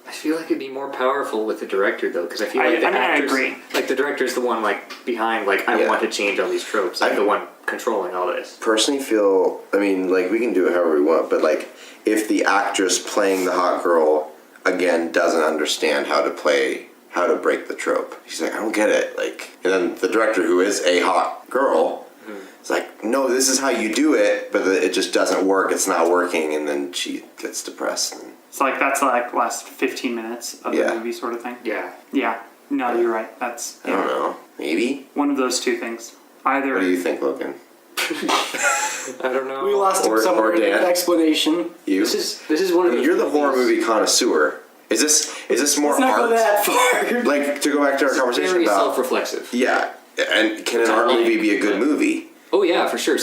I feel like it'd be more powerful with the director though, because I feel like the I mean, I actors, agree. like the director's the one like behind, like I Yeah. want to change all these tropes. I'm the one controlling all this. Personally feel, I mean, like we can do it however we want, but like if the actress playing the hot girl again doesn't understand how to break the trope, she's like, I don't get it. Like, and then the director, who is a hot girl, is like, no, this is how you do it, but it just doesn't work. It's not working, and then she gets depressed. And, it's like that's like last 15 minutes of Yeah. the movie sort of thing. Yeah. Yeah. No, you're right. That's I don't know, maybe. one of those two things. Either What do you think, Logan? I don't know. We lost him Or- somewhere or in Dan. the explanation. You? This is one of those You're the horror movies- movie connoisseur. Is this more Let's not art? go that far. Like, to go back to our conversation very about self-reflexive. yeah, and can an art movie be a good movie? Oh yeah, for sure.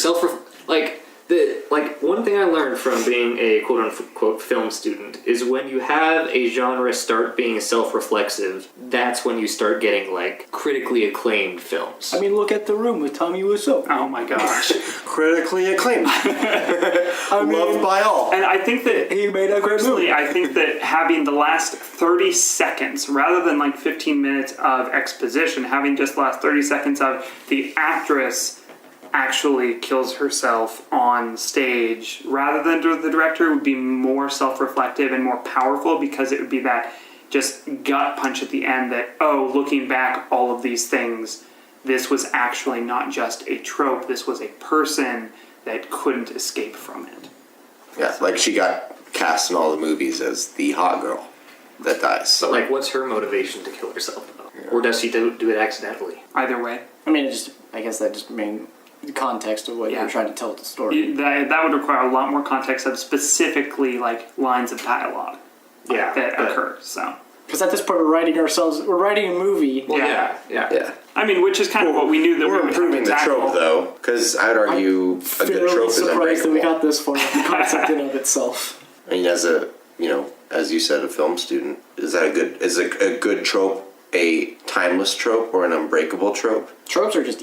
One thing I learned from being a quote unquote film student is when you have a genre start being self-reflexive, that's when you start getting like critically acclaimed films. I mean, look at The Room with Tommy Wiseau. oh my gosh. Critically acclaimed, I mean, loved by all. And I think that he made a great personally, movie. I think that having the last 30 seconds rather than like 15 minutes of exposition, having just the last 30 seconds of the actress actually kills herself on stage rather than the director would be more self-reflective and more powerful, because it would be that just gut punch at the end that, oh, looking back, all of these things, this was actually not just a trope, this was a person that couldn't escape from it. Yeah, like she got cast in all the movies as the hot girl that dies. But like, what's her motivation to kill herself? Or does she do it accidentally? Either way, I mean, I guess that just made the context of what Yeah. you're trying to tell with the story. that would require a lot more context of specifically like lines of dialogue Yeah, that but- occur. So, Because at this point, we're writing a movie. Well, Yeah. Yeah, I mean, which is kind of what we knew that we we're would improving have to the tackle. trope though, because I'd argue a good Fairly trope is surprised that we unbreakable. got this far. The concept in of itself. I mean, as you said, a film student, is a good trope a timeless trope or an unbreakable trope? Tropes are just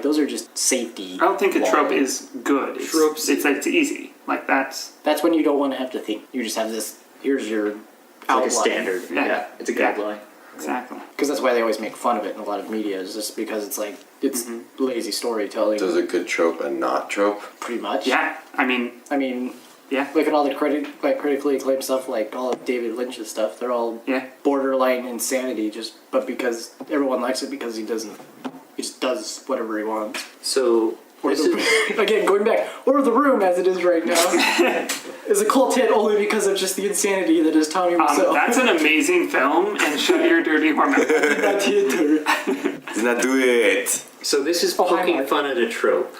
those are just safety. I don't think a trope laws. is good. It's, Tropes- it's easy. Like that's That's when you don't want to have to think. You just have this. Here's your It's like outline. a standard. Yeah. Yeah, it's a Yeah. guideline. exactly. Because that's why they always make fun of it in a lot of media. Is just because it's like it's lazy storytelling. Does a good trope a not trope? Pretty much. Yeah, I mean, yeah, Look at all the critically acclaimed stuff, like all of David Lynch's stuff. They're all yeah. borderline insanity, but because everyone likes it because he just does whatever he wants. So Or this is, again, going back, or The Room as it is right now, is a cult hit only because of just the insanity that is Tommy Wiseau. That's an amazing film, and shut your dirty whore mouth. That theater. Do not do it. So this is Oh, hi, poking Mark. fun at a trope,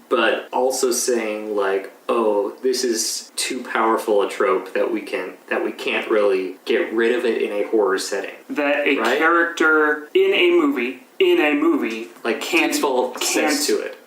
but also saying like, oh, this is too powerful a trope that we can't really get rid of it in a horror setting. That a Right? character in a movie Like can't default sense to it.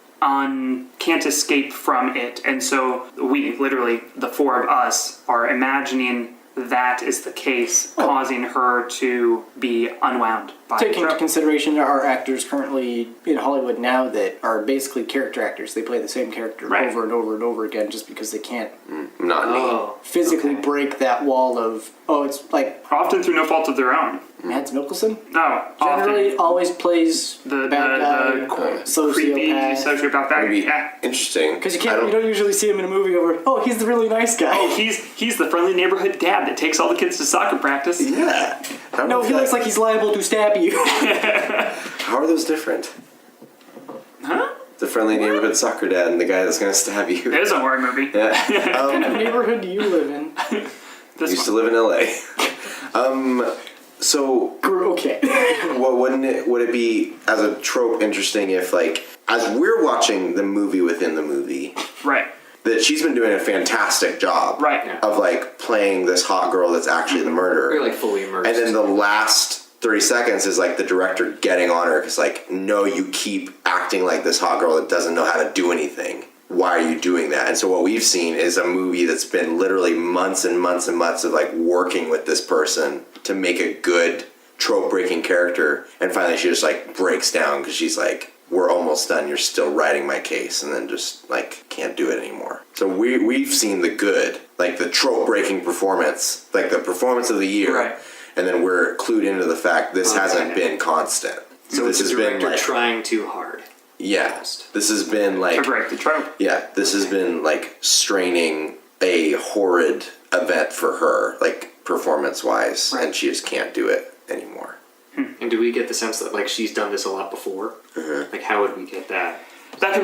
can't escape from it, and so we literally, the four of us, are imagining that is the case, causing her to be unwound by Taking the into trope. consideration there are actors currently in Hollywood now that are basically character actors. They play the same character Right. over and over and over again just because they can't Not me. Oh, physically okay. break that wall of, it's like Often through no fault of their own. Mads Mikkelsen. No, Generally often always plays the bad guy, creepy sociopath bad guy. Maybe Yeah. interesting. Because you don't usually see him in a movie over, he's the really nice guy. Oh, he's the friendly neighborhood dad that takes all the kids to soccer practice. Yeah. no, he looks like he's liable to stab you. How are those different? Huh? The friendly neighborhood soccer dad and the guy that's gonna stab you. It is a horror movie. Yeah. What kind of neighborhood do you live in? This Used to one. live in LA. So Okay. would it be as a trope interesting if like as we're watching the movie within the movie Right. that she's been doing a fantastic job Right. Yeah. of like playing this hot girl that's actually the murderer. We're like fully immersed. And then the last 30 seconds is like the director getting on her because like, no, you keep acting like this hot girl that doesn't know how to do anything. Why are you doing that? And so what we've seen is a movie that's been literally months and months and months of like working with this person to make a good trope breaking character. And finally she just like breaks down because she's like, we're almost done. You're still writing my case. And then just like can't do it anymore. So we've seen the good, like the trope breaking performance, like the performance of the year. Right. And then we're clued into the fact this Okay. hasn't been constant. so this it's has the been director like, trying too hard. yeah, this has been To like, break the trope. yeah, this has been like straining a horrid event for her, like performance wise, Right. and she just can't do it anymore. And do we get the sense that like she's done this a lot before? Like how would we get that? That could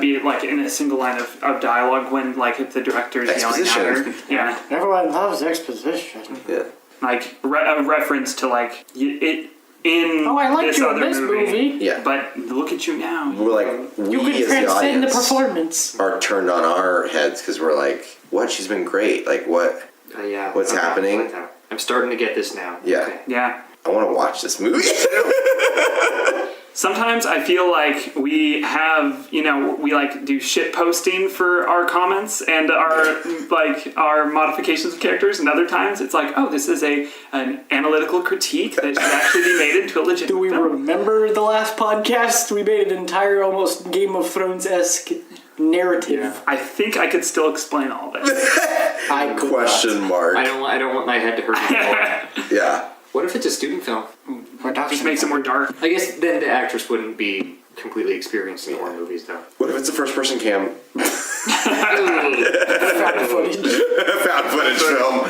be like in a single line of dialogue when like if the director's yelling at her. Exposition. Yeah. Everyone loves exposition. Yeah. Like a reference to like it in Oh, I liked this you in other this movie. Yeah. But look at you now. We're like, we You can as the transcend the audience performance. are turned on our heads because we're like, what? She's been great. Like, what? Yeah. What's okay, happening? I like that. I'm starting to get this now. Yeah. Okay. Yeah. I want to watch this movie. Sometimes I feel like we have, we like do shit posting for our comments and our modifications of characters, and other times it's like, oh, this is an analytical critique that should actually be made into a legitimate Do we film. remember the last podcast? We made an entire almost Game of Thrones-esque narrative. Yeah. I think I could still explain all of it. I could Question mark. I don't want my head to hurt anymore. Yeah. What if it's a student film? not. Just makes it more dark. I guess then the actress wouldn't be completely experienced in horror movies, though. What if it's a first person cam? Found footage. Found footage film.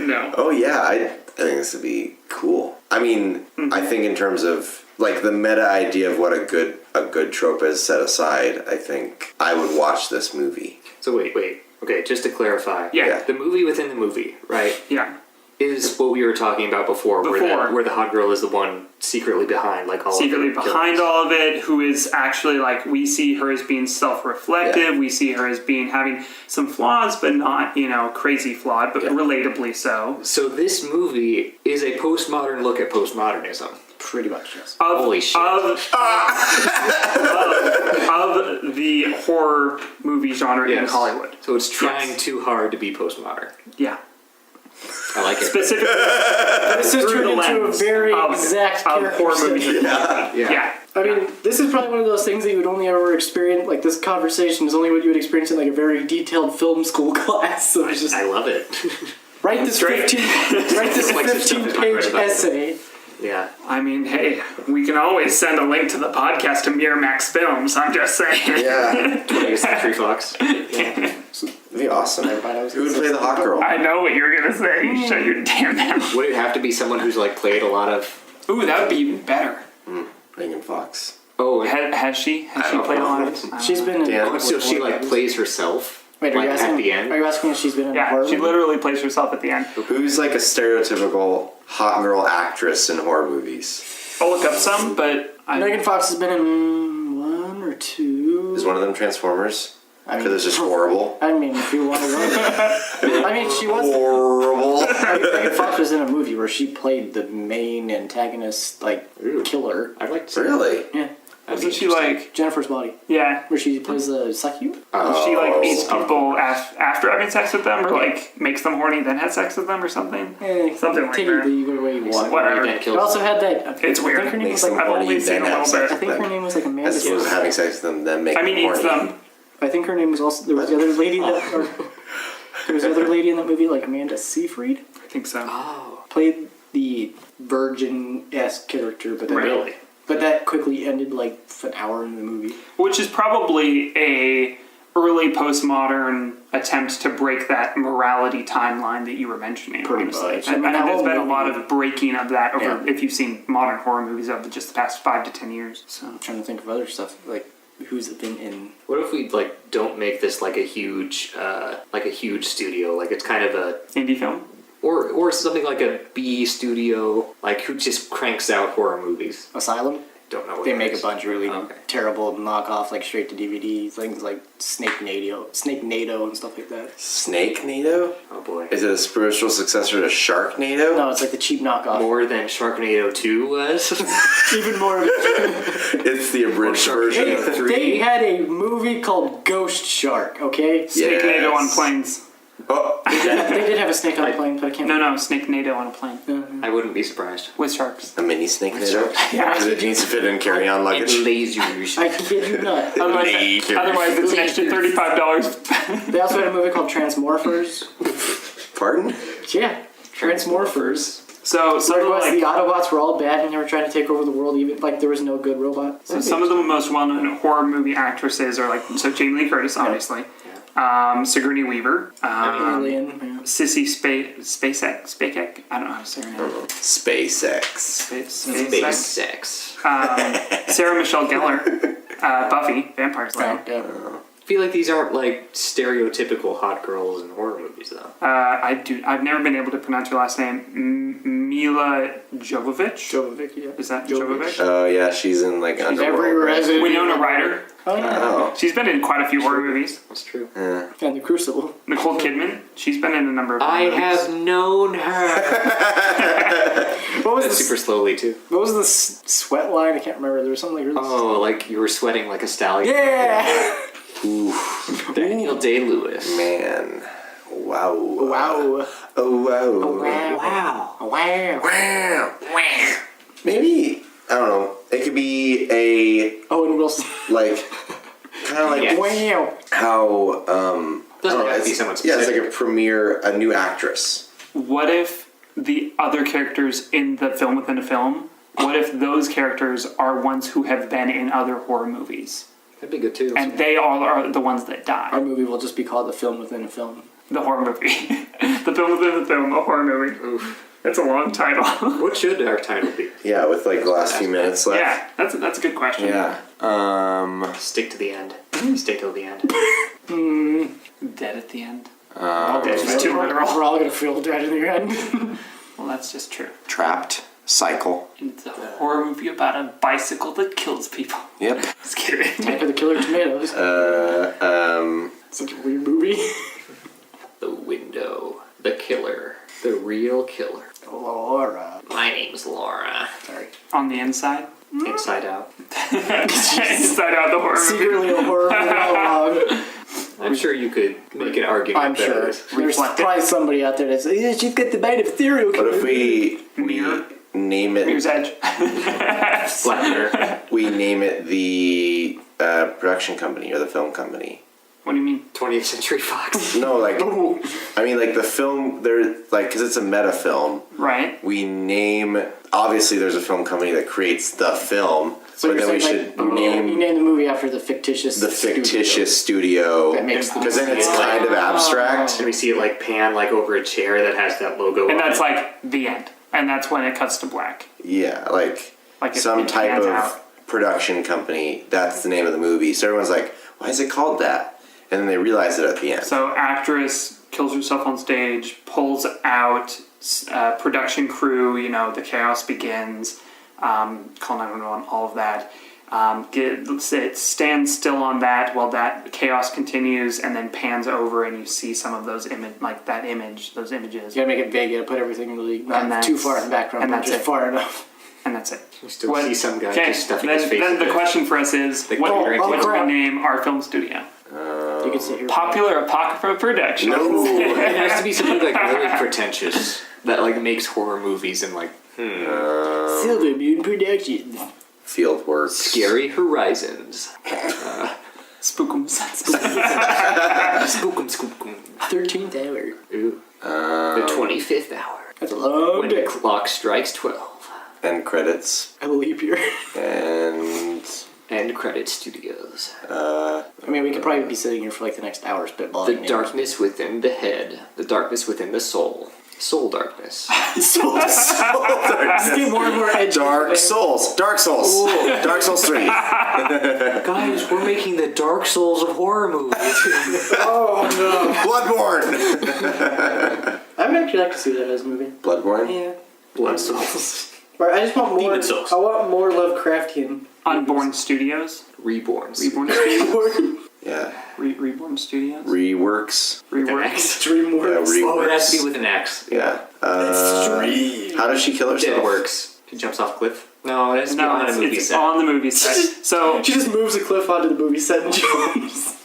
No. Oh yeah, I think this would be cool. I mean, I think in terms of like the meta idea of what a good trope is set aside, I think I would watch this movie. So wait. Okay, just to clarify. Yeah. The movie within the movie, right, Yeah. is what we were talking about before. Where the hot girl is the one secretly behind, like all Secretly of the behind killings. all of it, who is actually like, we see her as being self-reflective, Yeah. we see her as being having some flaws, but not, crazy flawed, but Yeah. relatably so. So this movie is a postmodern look at postmodernism. Pretty much, yes. Of, Holy shit. Of the horror movie genre in Yes. Hollywood. So it's trying Yes. too hard to be postmodern. Yeah. I like it. Specifically This is through turned the into a lens very of, exact of character horror study. movies. Yeah. I mean, this is probably one of those things that you would only ever experience. Like, this conversation is only what you would experience in like a very detailed film school class. So it's just I love it. write this Great. 15-page about it. essay. Yeah. I mean, hey, we can always send a link to the podcast to Miramax Films. I'm just saying. Yeah, 20th Century Fox. it'd be awesome. Everybody was Who would play the hot girl? I know what you're gonna say. You shut your damn mouth. Would it have to be someone who's like played a lot of? Ooh, that would be even better. Megan Fox. Oh, Has she? Has I she don't played a know. lot of? She's been in. Dan. oh, so she like plays herself. Wait, are Like, you at asking? the end? Are you asking if she's been in a Yeah, horror she movie? literally plays herself at the end. Who's like a stereotypical hot girl actress in horror movies? I'll look up some, but Megan Fox has been in one or two. Is one of them Transformers? I mean, Because it's just horrible. I mean, if you want to look. I mean, she was. Horrible. Megan Fox was in a movie where she played the main antagonist, like, Ooh. killer. I'd like to see Really? Yeah. wasn't she like, Jennifer's Body. yeah, Where she plays the succube? she like Oh. eats people after having sex with them, or like makes them horny, then has sex with them, or something? Something like take that. it the way you want. Whatever. Then It kills also had that. It's weird. I think her name Makes was them like. I've only horny, seen then a have little sex bit. I with think her them. name was like Amanda. As opposed to having sex with them, then make I mean, them eats horny. them. I think her name was also. There was the other lady that. Or, there was the other lady in that movie, like Amanda Seyfried, I think so. Oh, played the virgin-esque character, but then really? But that quickly ended like an hour in the movie. Which is probably a early postmodern attempt to break that morality timeline that you were mentioning. Pretty honestly. much. And, I mean, that there's whole been a movie- lot of breaking of that over Yeah. if you've seen modern horror movies over just the past 5 to 10 years. So I'm trying to think of other stuff, like who's been in. What if we like don't make this like a huge studio? Like it's kind of a indie film. or something like a B studio, like who just cranks out horror movies. Asylum. Don't know what They that make a is. bunch of really Okay. terrible knockoff, like straight to DVD things, like Snake NATO, and stuff like that. Snake NATO? Oh boy. Is it a spiritual successor to Sharknado? No, it's like the cheap knockoff. More than Sharknado 2 was. Even more. It's the abridged Or version. Sharknado. They had a movie called Ghost Shark. Okay. Snake NATO on Yes. planes. Oh, They did have a snake on a plane, but I can't. No, Snake NATO on a plane I wouldn't be surprised. with sharks. a mini snake NATO? Yeah. Because it needs to fit in carry-on luggage. And lasers. I kid you not. Otherwise, Lasers. otherwise it's an extra $35. They also had a movie called Transmorphers. Pardon? Yeah, Transmorphers. So some Where of it was the, the like, Autobots were all bad and they were trying to take over the world. Even like there was no good robot. so some of the most well-known horror movie actresses are like Jamie Lee Curtis, obviously, Sigourney Weaver, Alien. Yeah. Sissy Spacek. I don't know how to say her name. SpaceX. Spacek. sex. Sarah Michelle Gellar, Buffy, Vampire Slayer. Yeah. I feel like these aren't like stereotypical hot girls in horror movies though. I've never been able to pronounce her last name. Mila Jovovich. Jovovic, yeah. Is that Jovovich. Jovovich? Oh, yeah, she's in, like, Every Underworld. Right? Resident Winona Evil. Ryder. Oh yeah. Oh. She's been in quite a few horror movies. That's true. Yeah. And the Crucible. Nicole Kidman. She's been in a number of horror I movies. have known her. What was That's the super slowly too. What was the sweat line? I can't remember. There was something like really. Oh, like you were sweating like a stallion. Yeah. Oof, Daniel Day-Lewis. man. Wow. Wow. Oh, wow. Wow. Wow. Wow. Maybe, I don't know, it could be a, Owen Wilson. like, kind of like Yeah. Wow. how, Doesn't I don't know, have to be it's- someone yeah, it's specific. like a new actress. What if the other characters in the film within a film? What if those characters are ones who have been in other horror movies, That'd be good too. and they all are the ones that Our die? movie will just be called The Film Within a Film. The horror movie, the film within the film, a horror movie. Oof. That's a long title. What should our title be? Yeah, with like the last few minutes left. Yeah, that's a good question. Yeah. Stick to the end. Stay till the end. Dead at the end. It's just too literal. We're all gonna feel dead in the end. Well, that's just true. Trapped. Cycle. It's a horror movie about a bicycle that kills people. Yep. Just kidding. Time for the Killer Tomatoes. Such a weird movie. The window. The killer. The real killer. Laura. My name's Laura. Sorry. On the inside. Inside Out. Inside Out, the horror movie. Secretly a horror movie all along. I'm sure you could make an argument. I'm that sure. is- There's Reflect it. probably somebody out there that's like, yeah, she's got the bite of serial What killer. if we Mirror. name it, Mirror's Edge. Black Mirror. we name it the production company or the film company? What do you mean? 20th Century Fox. No, like, I mean, like the film, they're like, because it's a meta film, Right. we name, obviously there's a film company that creates the film, So but you're then we saying, should like, you name name the movie after the fictitious studio, that makes the because then it's movie. kind of abstract. And we see it like pan like over a chair that has that logo And on that's it. like the end. And that's when it cuts to black. Yeah, like Like it- some it type pans of out. production company, that's the name of the movie. So everyone's like, why is it called that? and then they realize it at the end. So actress kills herself on stage, pulls out production crew, the chaos begins, call 911, all of that. It stands still on that while that chaos continues, and then pans over, and you see some of those those images. You gotta make it big. You gotta put everything really And not that's- too far in the background, and but that's just it. far enough. And that's it. You still see some guy just stuffing then, his face Then in the it. question for us is, what do we name our film studio? You can sit here. Popular Apocrypha Productions. It has to be something like really pretentious that like makes horror movies and like Silver Moon Productions. Field work. Scary Horizons. Spookums. Spookum spookum. 13th hour. Ooh. The 25th hour. That's a long When the day. clock strikes 12. End credits. I will leap here. And End credit studios. I mean, we could probably be sitting here for like the next hour spitballing. The darkness within the head. The darkness within the soul. Soul darkness. Just get more and more edgy. Dark Souls. Dark Souls. Dark Souls 3. Guys, we're making the Dark Souls of horror movies. Oh Bloodborne. I would actually like to see that as a movie. Bloodborne? Yeah. Blood Souls. But I just want more. Demon Souls. I want more Lovecraftian. Unborn Studios. Reborns. Reborn Studios. Yeah. Reborn Studios. Reworks. Reworks. DreamWorks. Yeah, Oh, it has to be Reworks. with an X. Yeah. How does she kill herself? Dead works. She jumps off cliff. No, it has to be on a movie it's set. on the movie set. So She just moves a cliff onto the movie set and jumps.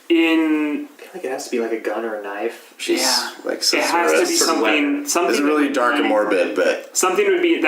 in I feel like it has to be like a gun or a knife. She's Yeah. like it has to be sort of something. Something It's that really would dark be- and morbid, but Something would be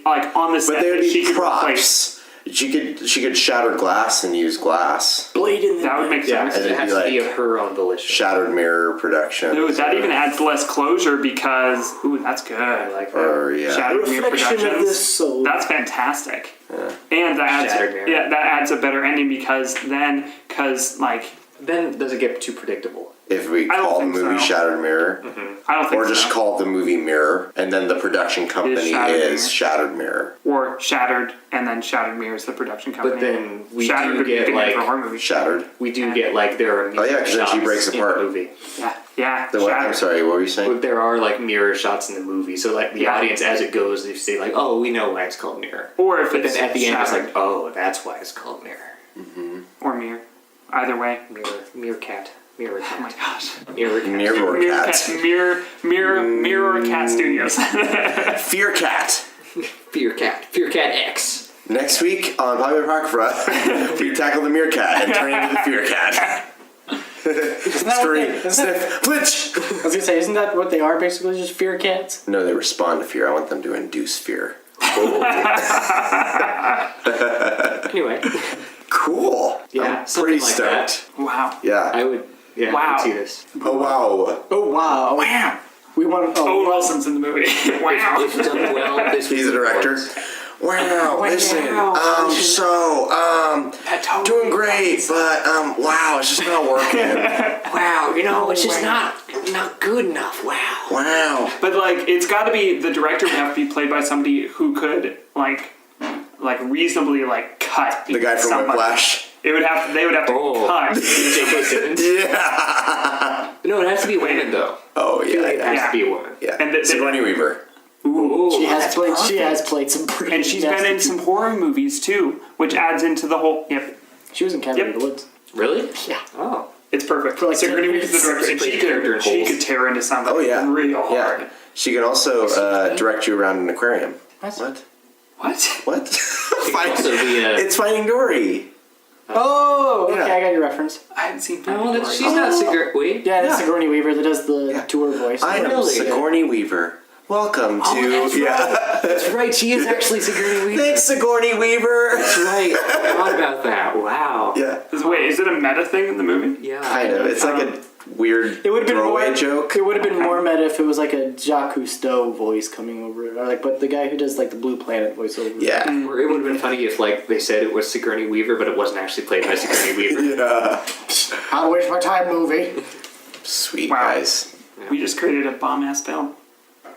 like on the set they would that she be could replace. props. She could shatter glass and use glass. Blade in That would the. make Yeah, sense. and it it'd has be to be like of her own volition. Shattered mirror production. Ooh, that even adds less closure because that's good. I like that. Or yeah. Shattered Mirror Reflection of Productions. the soul. That's fantastic. And that Shattered adds Mirror. that adds a better ending because like Then does it get too predictable? If we I don't call the think movie so. Shattered Mirror, I don't think or just so. call the movie Mirror, and then the production company Shattered is Mirror. Shattered Mirror. Or Shattered and then Shattered Mirror is the production company. But then we Shattered do would be a get good name like for a horror movie. Shattered. we do get like there are mirror yeah, 'cause then she shots breaks in apart. the movie. Yeah. The what? I'm Shattered. sorry, what were you saying? But there are like mirror shots in the movie, so like the Yeah. audience as it goes, they say like, "Oh, we know why it's called Mirror." Or if But it's then at the end, it's Shattered like, "Oh, that's why it's called Mirror." or Mirror. Either way. Meerkat, Mirror Oh my Cat, gosh. Mirror Cat. Mirror Cat. Mirror Cat Studios. Fear Cat. Fear Cat X. Next week on Popular Apocrypha, we tackle the Meerkat and turn into the Fear Cat. Scream, sniff, flinch! I was gonna say, isn't that what they are basically? Just fear cats? No, they respond to fear. I want them to induce fear. Anyway, Cool. yeah, I'm something pretty like stoked. Wow. Yeah. I would. Yeah, Wow. I would see this. Oh wow. Oh wow! Wow. We want. Owen Wilson's in the movie. Wow. If done well, this He's would the be director. works. Wow, listen, doing great, but wow, it's just not working. Wow, it's just not good enough. Wow. Wow. But like, it's got to be the director would have to be played by somebody who could like reasonably like cut The guy from somebody. Whiplash. They would have to Oh. cut. J.K. Simmons. Yeah. No, it has to be a woman though. Oh I feel like it yeah. has Yeah. to be a woman. Yeah. And Sigourney Weaver. Ooh. She has that's played. She perfect. has played some pretty. And she's been nasty in some horror movies too, which adds into the whole. Yep, She was in Cabin in Yep. the Woods. Really? Yeah. Oh. it's perfect. For like Sigourney 10 Weaver's the director, and She played character in she Holes. could tear into something Oh yeah. real hard. Yeah. She can also direct you around an aquarium. What? What? What? Also the. It's Finding Dory. Oh, okay, Yeah. I got your reference. I hadn't seen. No, she's not Sigourney. Wait. Yeah, that's Yeah. Sigourney Weaver that does the Yeah. tour voice. I am Really? Sigourney Weaver. Welcome to That's right. She is actually Sigourney Weaver. Thanks, Sigourney Weaver. That's right. I forgot about that. Wow. Yeah. Wait, is it a meta thing in the movie? Yeah. Kind of. It's like a weird It would have been throwaway more joke. It would have been more meta if it was like a Jacques Cousteau voice coming over it, or like, but the guy who does like the Blue Planet voiceover. Yeah. Or it would have been funny if like they said it was Sigourney Weaver, but it wasn't actually played by Sigourney Weaver. Yeah. How to Waste My Time movie. Sweet Wow. guys. We just created a bomb ass film,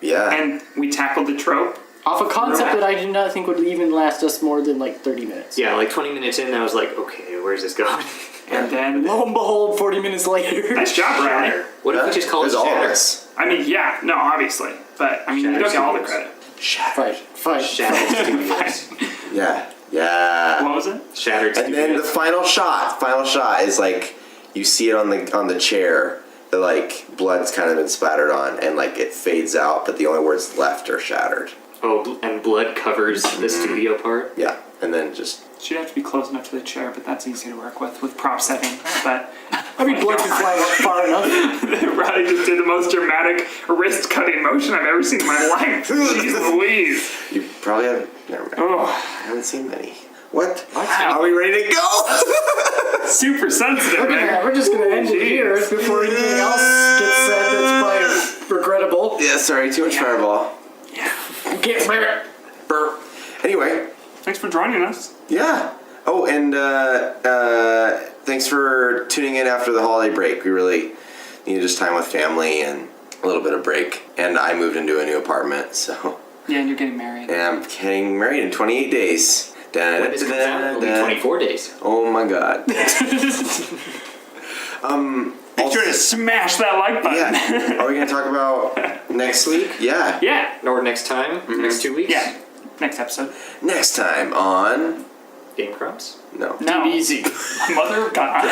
Yeah. and we tackled the trope. Off a concept that I do not think would even last us more than like 30 minutes. Yeah, like 20 minutes in, I was like, okay, where's this going? And then, Lo and behold, 40 minutes later. nice job, Riley. Shatter. What if we just call it There's all of Shatter? us. I mean, yeah, no, obviously. But, I mean, you Shatter don't get all the Studios. credit. Shattered. Fight. Shattered Studios. Yeah. What was it? Shattered And then the Studios. final shot is like you see it on the chair. The like blood's kind of been spattered on, and like it fades out, but the only words left are shattered. Oh, and blood covers the studio part. Yeah, and then just She'd have to be close enough to the chair, but that's easy to work with prop setting. But I mean, blood can fly up far enough. Riley just did the most dramatic wrist cutting motion I've ever seen in my life. Jeez Louise. you probably have never mind. Oh, I haven't seen many. What? Wow. Are we ready to go? super sensitive, Yeah, man. we're just gonna end it here before anything else gets said that's probably regrettable. Yeah, sorry, too much fireball. Get rid. Burp. Anyway, Thanks for joining us. yeah. Oh, and thanks for tuning in after the holiday break. We really needed just time with family and a little bit of break. And I moved into a new apartment, so. Yeah, and you're getting married. And I'm getting married in 28 days. When this comes out, it'll be 24 days. Oh my god. Make sure to smash that like button. Yeah. Are we going to talk about next week? Yeah. Yeah. Or next time, next 2 weeks. Yeah. Next episode. Next time on. Game Grumps. No. No. Easy. Mother of God.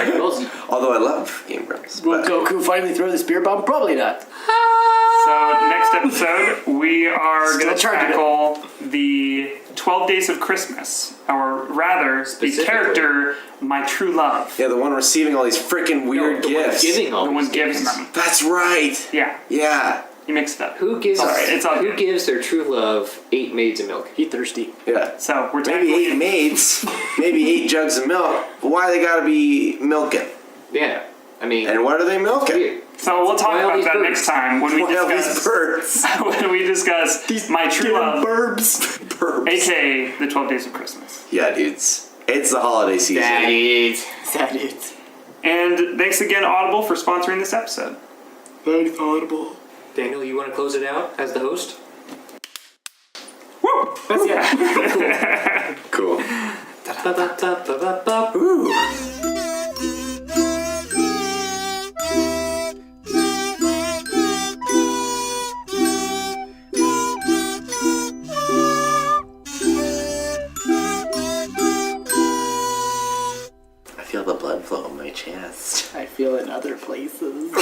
Although I love Game Grumps. Will but- Goku finally throw the spear bomb? Probably not. So next episode, we are Still going to charging it. tackle the 12 Days of Christmas, or rather, the Specifically. character My True Love. Yeah, the one receiving all these freaking weird the one gifts. giving all The one these gives gifts. them. That's right. Yeah, Yeah. you mixed it up. Who gives? Sorry, it's all who good. gives their true love 8 maids of milk? He thirsty. Yeah. So we're Maybe tackling 8 maids, maybe 8 jugs of milk. But why they gotta be milking? Yeah, I mean, And what are they milking? weird. So we'll talk Why all about these that birds? next time when we Why all these discuss birds? when we discuss My True Love, Burbs. Birds. aka the 12 Days of Christmas. Yeah, dudes. It's the holiday season. That is. That is. And thanks again, Audible, for sponsoring this episode. Very audible. Daniel, you want to close it out as the host? Woo! That's it. Cool. Ba-ba-ba-ba-ba-ba. Ooh. I feel the blood flow in my chest. I feel it in other places.